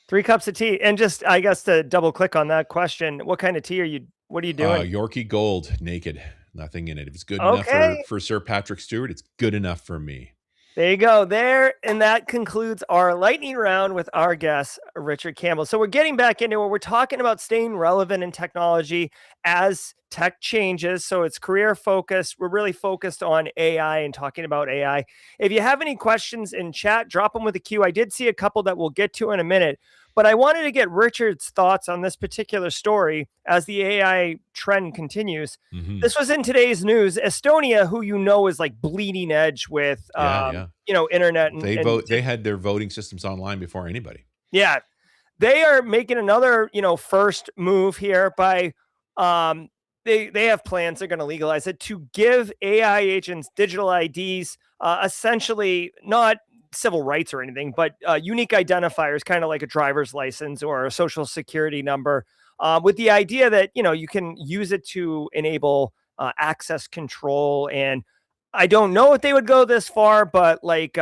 S1: 3 cups of tea. And just, I guess, to double click on that question, what kind of tea what are you doing?
S2: Yorkie Gold, naked, nothing in it. If it's good enough
S1: Okay.
S2: for Sir Patrick Stewart, it's good enough for me.
S1: There you go. There, and that concludes our lightning round with our guest, Richard Campbell. So we're getting back into it. We're talking about staying relevant in technology as tech changes. So it's career focused. We're really focused on AI and talking about AI. If you have any questions in chat, drop them with a Q. I did see a couple that we'll get to in a minute, but I wanted to get Richard's thoughts on this particular story as the AI trend continues.
S2: Hmm.
S1: This was in today's news. Estonia, who is like bleeding edge with
S2: Yeah, yeah.
S1: internet
S2: They had their voting systems online before anybody.
S1: yeah, they are making another, first move here by um they have plans, they're going to legalize it to give AI agents digital IDs, essentially not civil rights or anything, but unique identifiers, kind of like a driver's license or a social security number, with the idea that, you can use it to enable access control. And I don't know if they would go this far, but like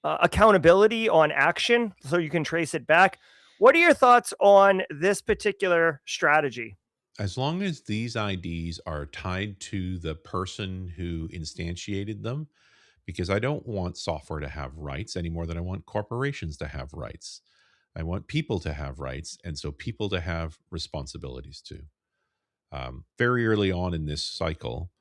S1: accountability on action so you can trace it back. What are your thoughts on this particular strategy?
S2: As long as these IDs are tied to the person who instantiated them, because I don't want software to have rights any more than I want corporations to have rights. I want people to have rights, and so people to have responsibilities too. Very early on in this cycle,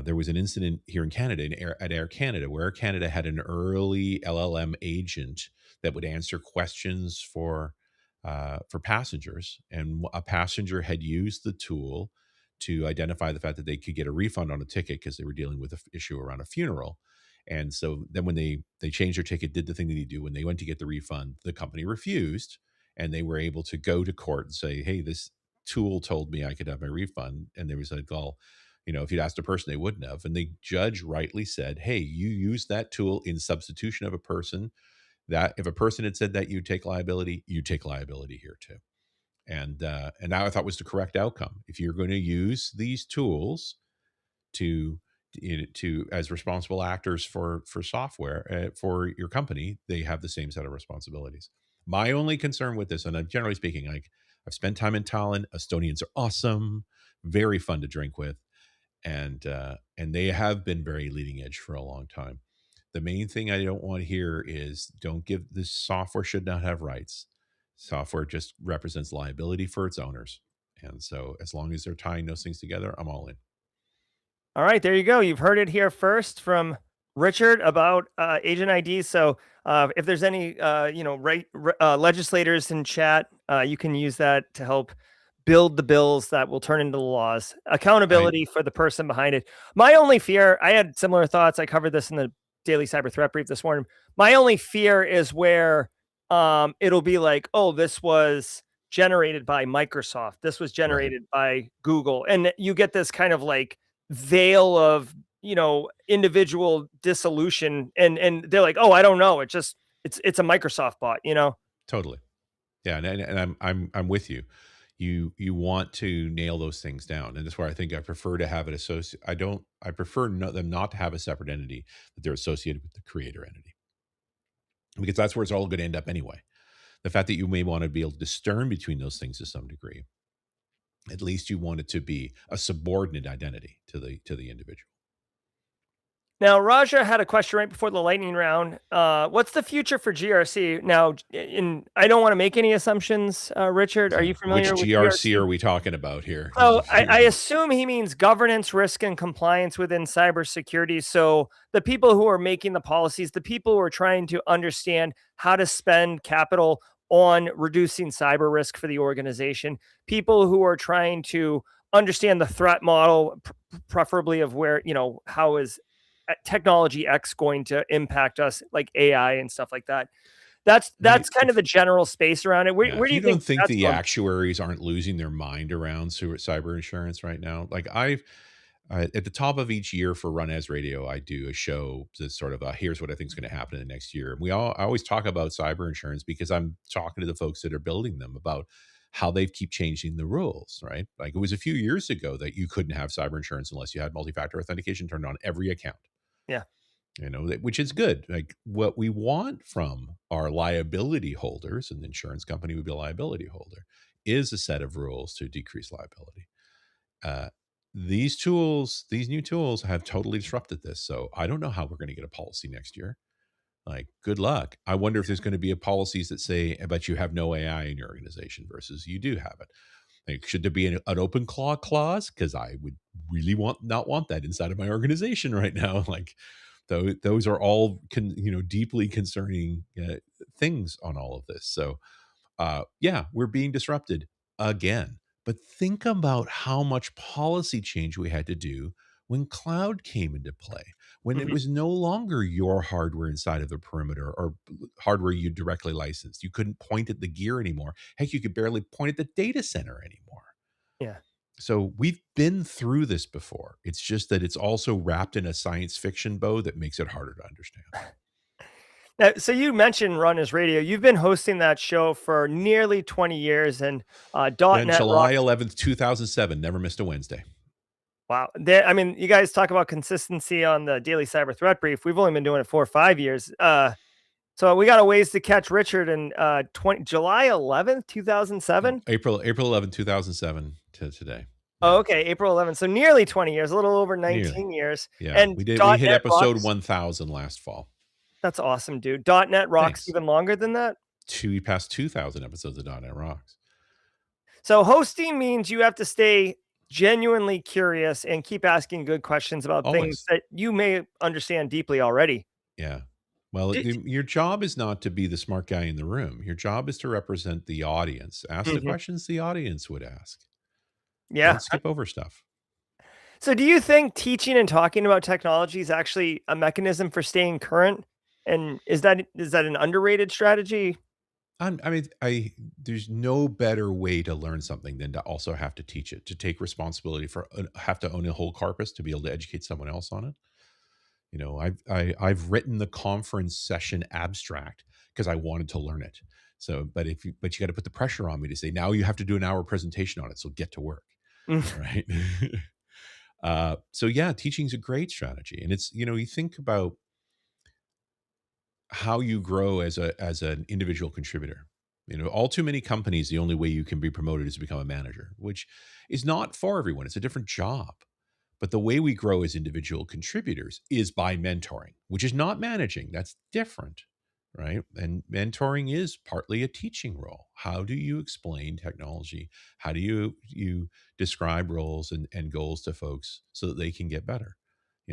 S2: there was an incident here in Canada at Air Canada, where Air Canada had an early LLM agent that would answer questions for passengers, and a passenger had used the tool to identify the fact that they could get a refund on a ticket because they were dealing with an issue around a funeral. And so then when they changed their ticket, did the thing that you do, when they went to get the refund, the company refused, and they were able to go to court and say, "Hey, this tool told me I could have my refund," and they was like, "Well, if you'd asked a person, they wouldn't have." And the judge rightly said, "Hey, you used that tool in substitution of a person. That if a person had said that you take liability here too." And now I thought was the correct outcome. If you're going to use these tools to to as responsible actors for software for your company, they have the same set of responsibilities. My only concern with this, and I'm generally speaking, like, I've spent time in Tallinn. Estonians are awesome, very fun to drink with, and they have been very leading edge for a long time. The main thing I don't want to hear is, don't give this software should not have rights. Software just represents liability for its owners. And so as long as they're tying those things together, I'm all in.
S1: All right, there you go. You've heard it here first from Richard about agent IDs. So if there's any legislators in chat, you can use that to help build the bills that will turn into laws.
S2: I
S1: Accountability for the person behind it. My only fear, I had similar thoughts. I covered this in the daily cyber threat brief this morning. My only fear is where it'll be like, oh, this was generated by Microsoft. This was
S2: Right.
S1: generated by Google. And you get this kind of like veil of, individual dissolution. And they're like, oh, I don't know. It's a Microsoft bot.
S2: Totally. Yeah, and I'm with you. You want to nail those things down, and that's where I think I prefer to have it associate. I prefer them not to have a separate entity, that they're associated with the creator entity, because that's where it's all going to end up anyway. The fact that you may want to be able to discern between those things to some degree, at least you want it to be a subordinate identity to the individual.
S1: Now, Raja had a question right before the lightning round. What's the future for GRC? Now, I don't want to make any assumptions, Richard. Are
S2: So,
S1: you
S2: which
S1: familiar with
S2: GRC
S1: GRC?
S2: are we talking about here? Because
S1: So
S2: if
S1: I
S2: you
S1: assume he means governance, risk, and compliance within cybersecurity. So the people who are making the policies, the people who are trying to understand how to spend capital on reducing cyber risk for the organization, people who are trying to understand the threat model, preferably of where, how is technology X going to impact us, like AI and stuff like that. That's kind of
S2: if
S1: the general space around it. Where,
S2: Yeah,
S1: where
S2: if
S1: do you
S2: you
S1: think
S2: don't think
S1: that's
S2: the
S1: going?
S2: actuaries aren't losing their mind around cyber insurance right now, like at the top of each year for RunAs Radio, I do a show that's sort of here's what I think is going to happen in the next year. And I always talk about cyber insurance because I'm talking to the folks that are building them about how they keep changing the rules, right? Like, it was a few years ago that you couldn't have cyber insurance unless you had multi-factor authentication turned on every account,
S1: Yeah.
S2: which is good. Like, what we want from our liability holders, and the insurance company would be a liability holder, is a set of rules to decrease liability. Uh, these new tools have totally disrupted this. So I don't know how we're going to get a policy next year. Like, good luck. I wonder if there's going to be a policies that say, but you have no AI in your organization versus you do have it. Like, should there be an open claw clause? Because I would really not want that inside of my organization right now. Like, those are all deeply concerning things on all of this. So yeah, we're being disrupted again. But think about how much policy change we had to do when cloud came into play, when it
S1: Mhm.
S2: was no longer your hardware inside of the perimeter or hardware you directly licensed. You couldn't point at the gear anymore. Heck, you could barely point at the data center anymore.
S1: Yeah.
S2: So we've been through this before. It's just that it's also wrapped in a science fiction bow that makes it harder to understand.
S1: Now, so you mentioned RunAs Radio. You've been hosting that show for nearly 20 years, and
S2: And
S1: .NET
S2: July 11th, 2007, never missed a Wednesday.
S1: Wow. I mean, you guys talk about consistency on the daily cyber threat brief. We've only been doing it 4 or 5 years. So we got a ways to catch Richard in July 11th, 2007.
S2: April 11th, 2007 to today.
S1: Oh,
S2: Yeah,
S1: okay, April 11th. So nearly 20 years, a little over
S2: nearly.
S1: 19 years.
S2: Yeah,
S1: And
S2: we hit
S1: .NET
S2: episode
S1: rocks.
S2: 1000 last fall.
S1: That's awesome, dude. .NET rocks
S2: Thanks.
S1: even longer than that.
S2: We passed 2000 episodes of .NET Rocks.
S1: So hosting means you have to stay genuinely curious and keep asking good questions about things
S2: Always.
S1: that you may understand deeply already.
S2: Yeah. Well,
S1: Did
S2: your job is not to be the smart guy in the room. Your job is to represent the audience. Ask the
S1: Mhm.
S2: questions the audience would ask.
S1: Yeah.
S2: Don't skip over stuff.
S1: So do you think teaching and talking about technology is actually a mechanism for staying current? And is that an underrated strategy?
S2: I mean, there's no better way to learn something than to also have to teach it, to take responsibility for, have to own a whole corpus to be able to educate someone else on it. I've written the conference session abstract because I wanted to learn it. So, but you got to put the pressure on me to say, now you have to do an hour presentation on it. So get to work. Right. So yeah, teaching's a great strategy. And it's, you think about how you grow as an individual contributor. All too many companies, the only way you can be promoted is to become a manager, which is not for everyone. It's a different job. But the way we grow as individual contributors is by mentoring, which is not managing. That's different, right? And mentoring is partly a teaching role. How do you explain technology? How do you describe roles and goals to folks so that they can get better?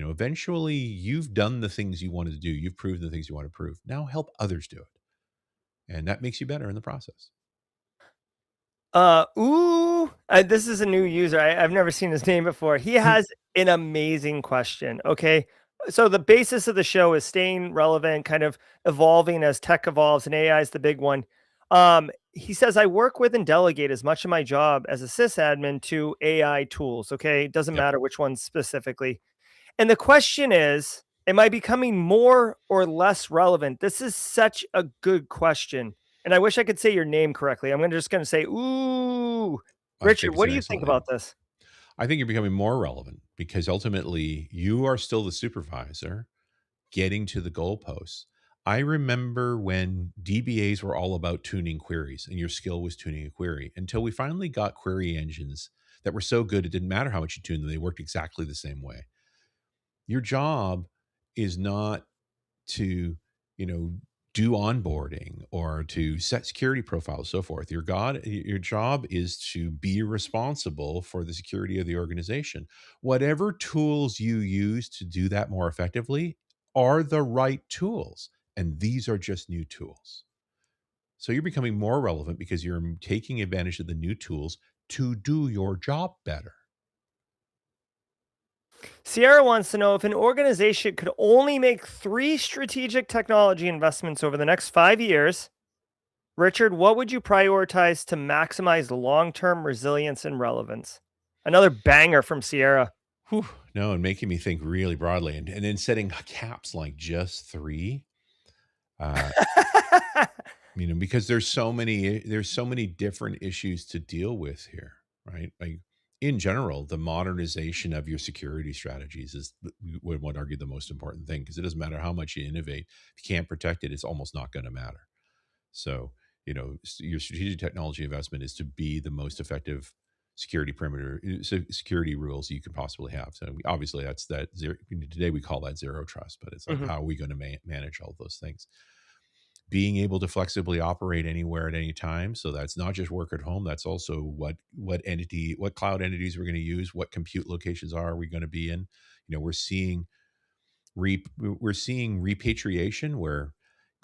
S2: Eventually you've done the things you wanted to do. You've proven the things you want to prove. Now help others do it. And that makes you better in the process.
S1: This is a new user. I've never seen his name before. He has an amazing question. Okay. So the basis of the show is staying relevant, kind of evolving as tech evolves, and AI is the big one. He says, I work with and delegate as much of my job as a sysadmin to AI tools. Okay. It doesn't
S2: Yep.
S1: matter which ones specifically. And the question is, am I becoming more or less relevant? This is such a good question. And I wish I could say your name correctly. I'm just going to say, ooh,
S2: I
S1: Richard,
S2: think it's
S1: what
S2: an
S1: do you think
S2: excellent
S1: about
S2: name.
S1: this?
S2: I think you're becoming more relevant because ultimately you are still the supervisor getting to the goalposts. I remember when DBAs were all about tuning queries and your skill was tuning a query until we finally got query engines that were so good it didn't matter how much you tuned them, they worked exactly the same way. Your job is not to, do onboarding or to set security profiles, so forth. Your job is to be responsible for the security of the organization. Whatever tools you use to do that more effectively are the right tools. And these are just new tools. So you're becoming more relevant because you're taking advantage of the new tools to do your job better.
S1: Sierra wants to know if an organization could only make 3 strategic technology investments over the next 5 years. Richard, what would you prioritize to maximize long-term resilience and relevance? Another banger from Sierra.
S2: Whew. No, and making me think really broadly and then setting caps like just 3. Uh, because there's so many different issues to deal with here, right? Like in general, the modernization of your security strategies is we would argue the most important thing because it doesn't matter how much you innovate. If you can't protect it, it's almost not going to matter. So, your strategic technology investment is to be the most effective security perimeter, security rules you can possibly have. So obviously that's that zero. Today we call that zero trust, but it's like,
S1: Mhm.
S2: how are we going to manage all those things? Being able to flexibly operate anywhere at any time. So that's not just work at home. That's also what cloud entities we're going to use, what compute locations are we going to be in. We're seeing we're seeing repatriation where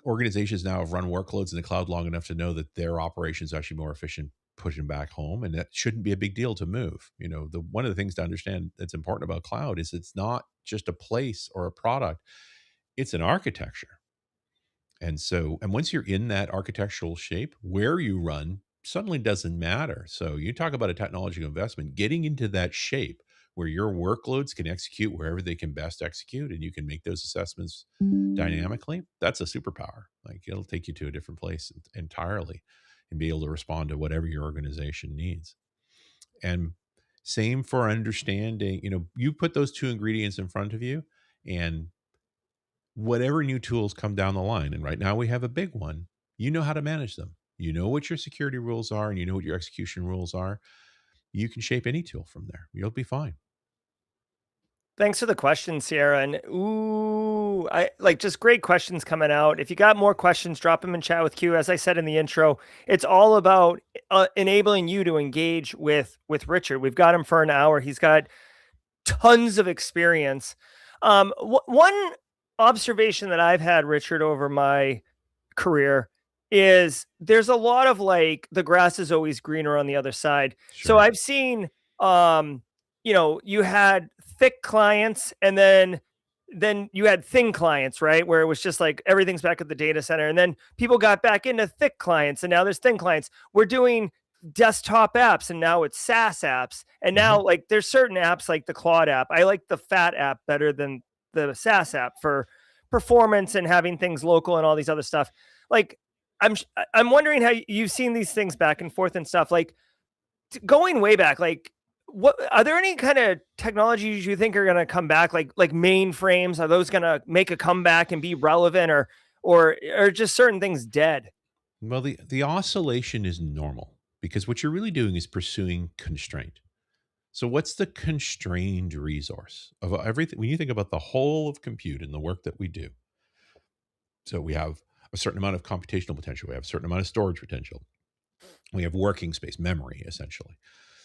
S2: organizations now have run workloads in the cloud long enough to know that their operation is actually more efficient pushing back home, and that shouldn't be a big deal to move. The one of the things to understand that's important about cloud is it's not just a place or a product, it's an architecture. And once you're in that architectural shape, where you run suddenly doesn't matter. So you talk about a technological investment, getting into that shape where your workloads can execute wherever they can best execute, and you can make those assessments dynamically. That's a superpower. Like, it'll take you to a different place entirely and be able to respond to whatever your organization needs. And same for understanding, you put those two ingredients in front of you, and whatever new tools come down the line, and right now we have a big one, you know how to manage them. You know what your security rules are, and you know what your execution rules are. You can shape any tool from there. You'll be fine.
S1: Thanks for the question, Sierra. And ooh, I like just great questions coming out. If you got more questions, drop them in chat with Q. As I said in the intro, it's all about enabling you to engage with Richard. We've got him for an hour. He's got tons of experience. One observation that I've had, Richard, over my career is there's a lot of like the grass is always greener on the other side. So
S2: Sure.
S1: I've seen you had thick clients and then you had thin clients, right? Where it was just like everything's back at the data center. And then people got back into thick clients and now there's thin clients. We're doing desktop apps and now it's SaaS apps. And
S2: hmm
S1: now like there's certain apps like the Claude app. I like the Fat app better than the SaaS app for performance and having things local and all these other stuff. Like I'm I'm wondering how you've seen these things back and forth and stuff. Like going way back, like what are there any kind of technologies you think are going to come back, like mainframes? Are those going to make a comeback and be relevant, or just certain things dead?
S2: Well, the oscillation is normal because what you're really doing is pursuing constraint. So, what's the constrained resource of everything? When you think about the whole of compute and the work that we do, so we have a certain amount of computational potential, we have a certain amount of storage potential, we have working space, memory, essentially.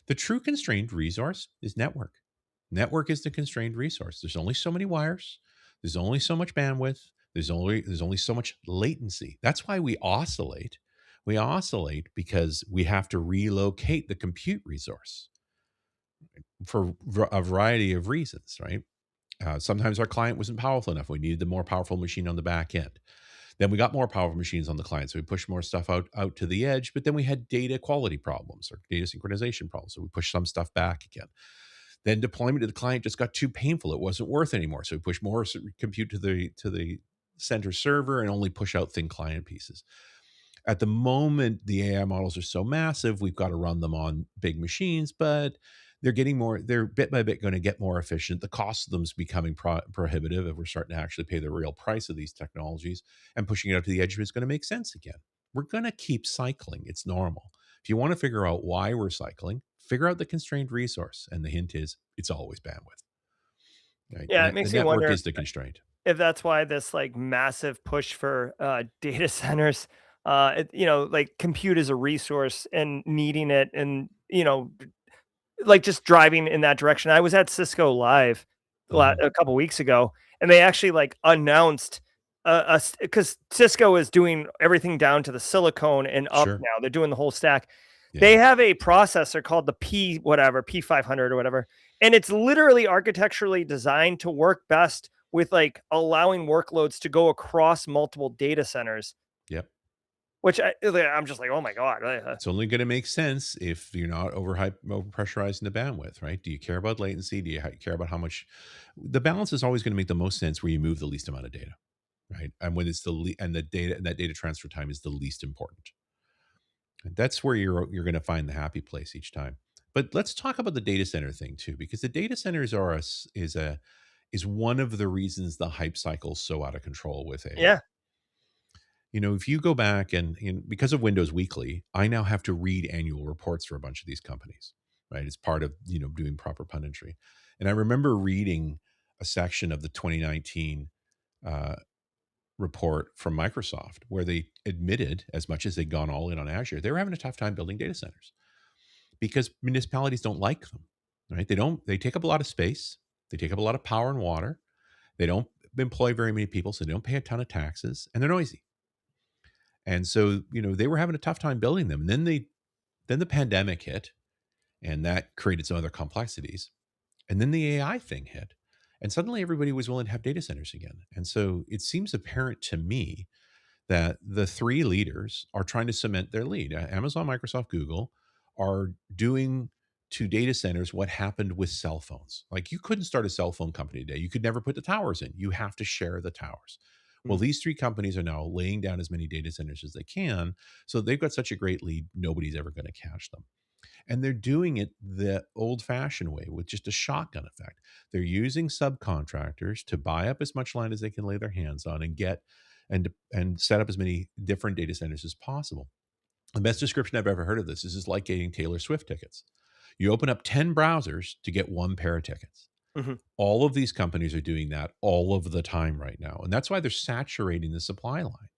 S2: The true constrained resource is network. Network is the constrained resource. There's only so many wires. There's only so much bandwidth. There's only so much latency. That's why we oscillate. We oscillate because we have to relocate the compute resource for a variety of reasons, right? Sometimes our client wasn't powerful enough. We needed the more powerful machine on the back end. Then we got more powerful machines on the client, so we pushed more stuff out to the edge. But then we had data quality problems or data synchronization problems, so we pushed some stuff back again. Then deployment to the client just got too painful; it wasn't worth anymore. So we pushed more compute to the center server and only push out thin client pieces. At the moment, the AI models are so massive, we've got to run them on big machines, but they're bit by bit going to get more efficient. The cost of them is becoming prohibitive, and we're starting to actually pay the real price of these technologies, and pushing it out to the edge is going to make sense again. We're going to keep cycling. It's normal. If you want to figure out why we're cycling, figure out the constrained resource. And the hint is it's always bandwidth. Right?
S1: Yeah, it
S2: The
S1: makes me
S2: network
S1: wonder
S2: is the constraint.
S1: if that's why this like massive push for data centers, like compute as a resource and needing it, and like just driving in that direction. I was at Cisco Live
S2: Mhm.
S1: a couple weeks ago, and they actually like announced because Cisco is doing everything down to the silicone and up
S2: Sure.
S1: now. They're doing the whole stack.
S2: Yeah.
S1: They have a processor called the P500 or whatever, and it's literally architecturally designed to work best with like allowing workloads to go across multiple data centers,
S2: Yep.
S1: which I'm just like, oh my god.
S2: It's only going to make sense if you're not over pressurizing the bandwidth, right? Do you care about latency? Do you care about how much? The balance is always going to make the most sense where you move the least amount of data, right? And when it's and the data and that data transfer time is the least important. And that's where you're going to find the happy place each time. But let's talk about the data center thing too, because the data centers is one of the reasons the hype cycle is so out of control with AI.
S1: Yeah.
S2: If you go back and because of Windows Weekly, I now have to read annual reports for a bunch of these companies. right? It's part of, doing proper punditry. And I remember reading a section of the 2019 uh, report from Microsoft where they admitted, as much as they'd gone all in on Azure, they were having a tough time building data centers because municipalities don't like them, right? They take up a lot of space, they take up a lot of power and water, they don't employ very many people, so they don't pay a ton of taxes, and they're noisy. And so, they were having a tough time building them. And then the pandemic hit, and that created some other complexities. And then the AI thing hit, and suddenly everybody was willing to have data centers again. And so it seems apparent to me that the three leaders are trying to cement their lead. Amazon, Microsoft, Google are doing to data centers what happened with cell phones. Like, you couldn't start a cell phone company today. You could never put the towers in. You have to share the towers. Well,
S1: Mm.
S2: these three companies are now laying down as many data centers as they can. So they've got such a great lead, nobody's ever going to catch them. And they're doing it the old fashioned way with just a shotgun effect. They're using subcontractors to buy up as much land as they can lay their hands on and get and set up as many different data centers as possible. The best description I've ever heard of this is like getting Taylor Swift tickets. You open up 10 browsers to get one pair of tickets.
S1: Mhm.
S2: All of these companies are doing that all of the time right now. And that's why they're saturating the supply line.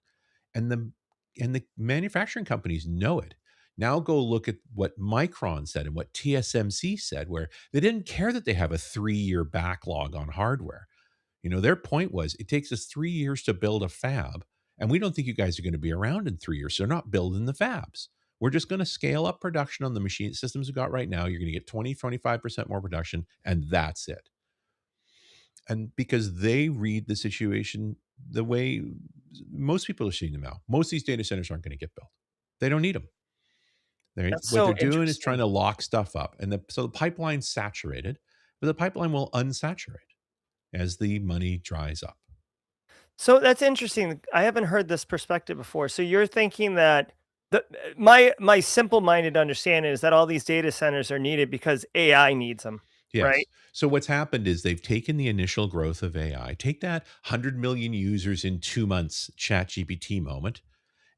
S2: And the manufacturing companies know it. Now go look at what Micron said and what TSMC said, where they didn't care that they have a 3-year backlog on hardware. Their point was, it takes us 3 years to build a fab, and we don't think you guys are going to be around in 3 years. So they're not building the fabs. We're just going to scale up production on the machine systems we got right now. You're going to get 20, 25% more production, and that's it. And because they read the situation the way most people are seeing them now, most of these data centers aren't going to get built. They don't need them.
S1: That's
S2: What
S1: so
S2: they're doing is trying
S1: interesting.
S2: to lock stuff up. And so the pipeline's saturated, but the pipeline will unsaturate as the money dries up.
S1: So that's interesting. I haven't heard this perspective before. So you're thinking that my simple-minded understanding is that all these data centers are needed because AI needs them, right?
S2: Yes. So what's happened is they've taken the initial growth of AI, take that 100 million users in 2 months ChatGPT moment,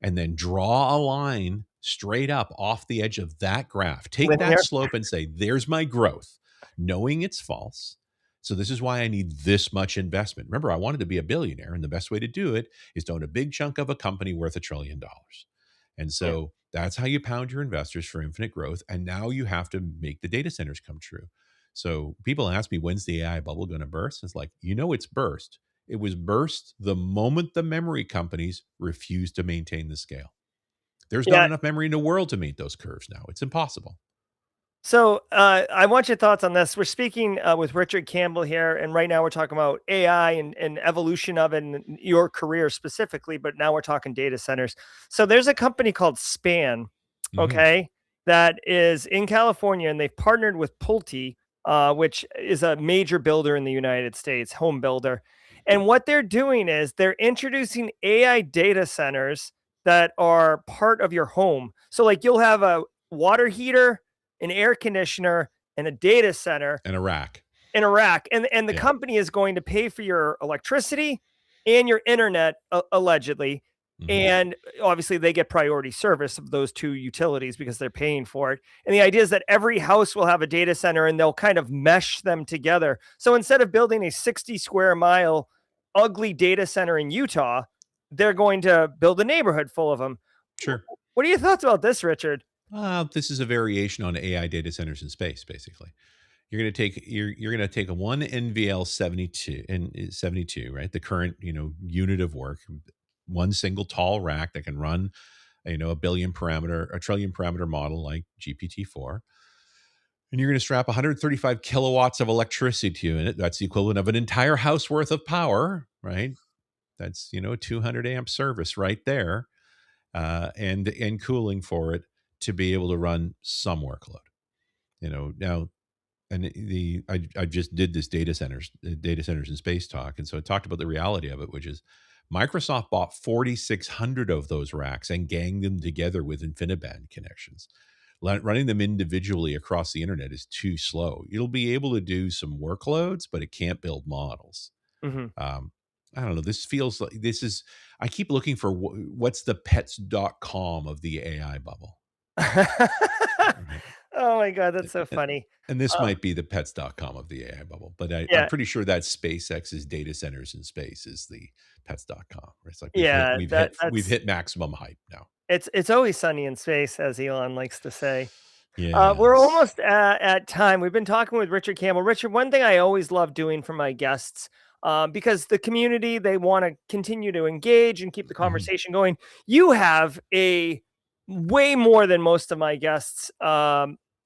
S2: and then draw a line straight up off the edge of that graph. Take that
S1: Linear.
S2: slope and say, there's my growth, knowing it's false. So this is why I need this much investment. Remember, I wanted to be a billionaire, and the best way to do it is to own a big chunk of a company worth $1 trillion. And
S1: Yeah.
S2: so that's how you pound your investors for infinite growth. And now you have to make the data centers come true. So people ask me, when's the AI bubble going to burst? It's like, it's burst. It was burst the moment the memory companies refused to maintain the scale. There's not
S1: Yeah.
S2: enough memory in the world to meet those curves now. It's impossible.
S1: So, I want your thoughts on this. We're speaking with Richard Campbell here, and right now we're talking about AI and evolution of it and your career specifically, but now we're talking data centers. So there's a company called Span,
S2: Mhm.
S1: okay, that is in California, and they've partnered with Pulte, which is a major builder in the United States, home builder. And what they're doing is they're introducing AI data centers that are part of your home. So, like, you'll have a water heater, an air conditioner, and a data center
S2: And Iraq.
S1: in a rack, and the
S2: Yeah.
S1: company is going to pay for your electricity and your internet, allegedly,
S2: Mhm.
S1: and obviously they get priority service of those two utilities because they're paying for it. And the idea is that every house will have a data center, and they'll kind of mesh them together. So instead of building a 60 square mile ugly data center in Utah, they're going to build a neighborhood full of them.
S2: Sure.
S1: What are your thoughts about this, Richard?
S2: This is a variation on AI data centers in space, basically. You're going to take a one NVL 72 and 72, right? The current, unit of work, one single tall rack that can run, a trillion parameter model like GPT-4. And you're going to strap 135 kilowatts of electricity to it. That's the equivalent of an entire house worth of power, right? That's, a 200 amp service right there, and cooling for it to be able to run some workload. Now, and I just did this data centers in space talk, and so I talked about the reality of it, which is Microsoft bought 4,600 of those racks and ganged them together with InfiniBand connections. Running them individually across the internet is too slow. It'll be able to do some workloads, but it can't build models.
S1: Mhm.
S2: Um, I don't know. This feels like this is. I keep looking for what's the pets.com of the AI bubble. Right?
S1: Oh my God, that's so
S2: And
S1: funny.
S2: and this
S1: Um,
S2: might be the pets.com of the AI bubble, but I'm
S1: yeah,
S2: pretty sure that SpaceX's data centers in space is the pets.com. It's like
S1: yeah,
S2: we've
S1: that's
S2: hit maximum hype now.
S1: it's always sunny in space, as Elon likes to say. We're
S2: Yes.
S1: almost at time. We've been talking with Richard Campbell. Richard, one thing I always love doing for my guests, because the community, they want to continue to engage and keep the
S2: Mhm.
S1: conversation going. You have a way more than most of my guests,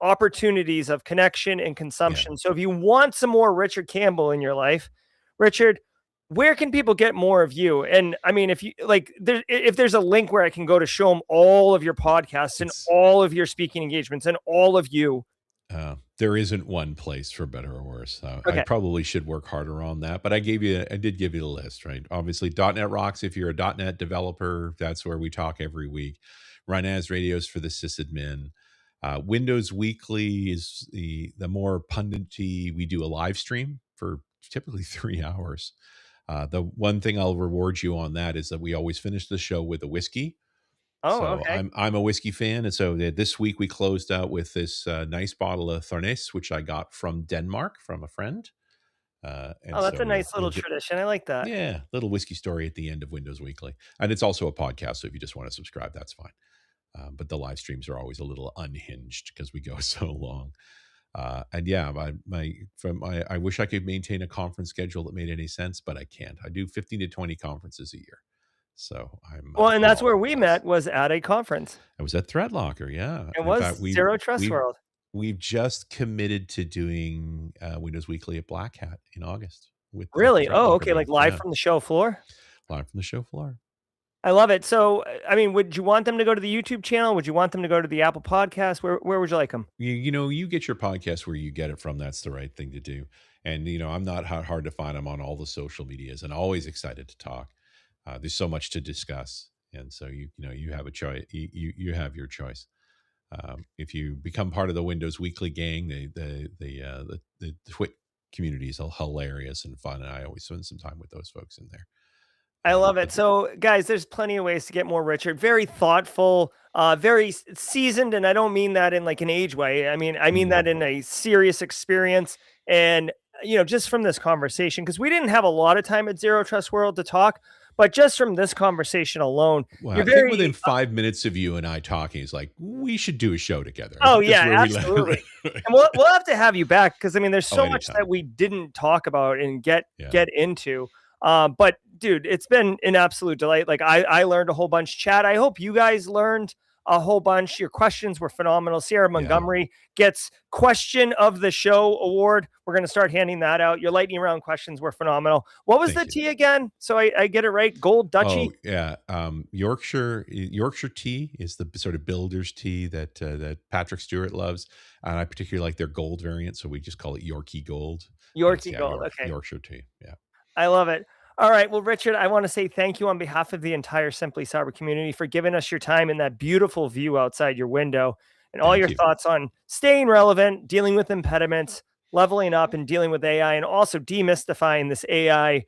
S1: opportunities of connection and
S2: Yeah.
S1: consumption. So if you want some more Richard Campbell in your life, Richard, where can people get more of you? And I mean, if you like, if there's a link where I can go to show them all of your podcasts and
S2: It's
S1: all of your speaking engagements and all of you.
S2: there isn't one place for better or worse. I
S1: Okay.
S2: probably should work harder on that, but I did give you the list, right? Obviously, .NET rocks. If you're a .NET developer, that's where we talk every week. RunAs Radios for the sysadmin. Windows Weekly is the more pundity. We do a live stream for typically 3 hours. The one thing I'll reward you on that is that we always finish the show with a whiskey.
S1: Oh,
S2: So
S1: okay.
S2: I'm a whiskey fan, and so this week we closed out with this nice bottle of Thornes, which I got from Denmark from a friend. And
S1: Oh, that's
S2: so
S1: a nice little tradition. I like that.
S2: yeah, little whiskey story at the end of Windows Weekly, and it's also a podcast. So if you just want to subscribe, that's fine. But the live streams are always a little unhinged because we go so long. And yeah, I wish I could maintain a conference schedule that made any sense, but I can't. I do 15 to 20 conferences a year, so
S1: Well, and
S2: I'm
S1: that's
S2: all
S1: where
S2: over the
S1: we
S2: place.
S1: met, was at a conference.
S2: I was at ThreadLocker, yeah.
S1: It
S2: In
S1: was
S2: fact,
S1: Zero Trust
S2: we've
S1: World.
S2: we've just committed to doing Windows Weekly at Black Hat in August with the
S1: Really? Oh,
S2: ThreadLocker
S1: okay. Like
S2: booth.
S1: live
S2: Yeah,
S1: from the show floor.
S2: live from the show floor.
S1: I love it. So, I mean, would you want them to go to the YouTube channel? Would you want them to go to the Apple podcast? Where would you like them?
S2: You get your podcast where you get it from. That's the right thing to do. And I'm not hard to find. I'm on all the social medias, and always excited to talk. There's so much to discuss, and so you have a choice. You have your choice. If you become part of the Windows Weekly gang, the Twit community is hilarious and fun, and I always spend some time with those folks in there.
S1: I love
S2: But
S1: it. So, guys, there's plenty of ways to get more Richard. Very thoughtful, very seasoned, and I don't mean that in like an age way. I mean that
S2: mm,
S1: in a serious experience. And just from this conversation, because we didn't have a lot of time at Zero Trust World to talk, but just from this conversation alone,
S2: well,
S1: you're
S2: I think within
S1: very.
S2: 5 minutes of you and I talking, it's like we should do a show together. I
S1: Oh
S2: think that's
S1: yeah,
S2: where we left.
S1: absolutely. And we'll have to have you back, because I mean, there's
S2: Oh,
S1: so much
S2: anytime.
S1: that we didn't talk about and get
S2: Yeah.
S1: get into. But dude, it's been an absolute delight. Like I learned a whole bunch. Chad, I hope you guys learned a whole bunch. Your questions were phenomenal. Sierra
S2: Yeah.
S1: Montgomery gets Question of the Show award. We're gonna start handing that out. Your lightning round questions were phenomenal. What was the
S2: Thank you.
S1: tea again? So I get it right. Gold
S2: Oh
S1: Dutchie.
S2: yeah, Yorkshire tea is the sort of builder's tea that Patrick Stewart loves, and I particularly like their gold variant, so we just call it Yorkie Gold. But it's
S1: Yorkie Gold. Okay.
S2: Yorkshire tea. Yeah,
S1: I love it. All right. Well, Richard, I want to say thank you on behalf of the entire Simply Cyber community for giving us your time and that beautiful view outside your window, and all
S2: thank
S1: your
S2: you.
S1: thoughts on staying relevant, dealing with impediments, leveling up, and dealing with AI, and also demystifying this AI,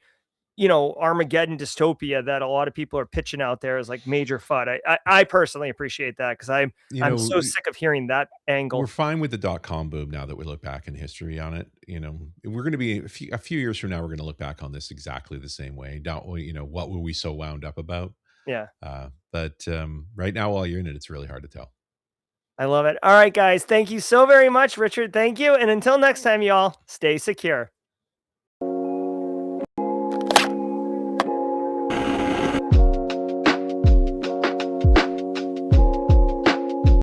S1: Armageddon dystopia that a lot of people are pitching out there as like major FUD. I personally appreciate that, because
S2: You
S1: I'm
S2: know,
S1: so sick of hearing that
S2: we're
S1: angle.
S2: fine with the .com boom now that we look back in history on it. We're going to be a few years from now. We're going to look back on this exactly the same way. Don't we? What were we so wound up about?
S1: Yeah,
S2: But right now, while you're in it, it's really hard to tell.
S1: I love it. All right, guys. Thank you so very much, Richard. Thank you. And until next time, y'all, stay secure.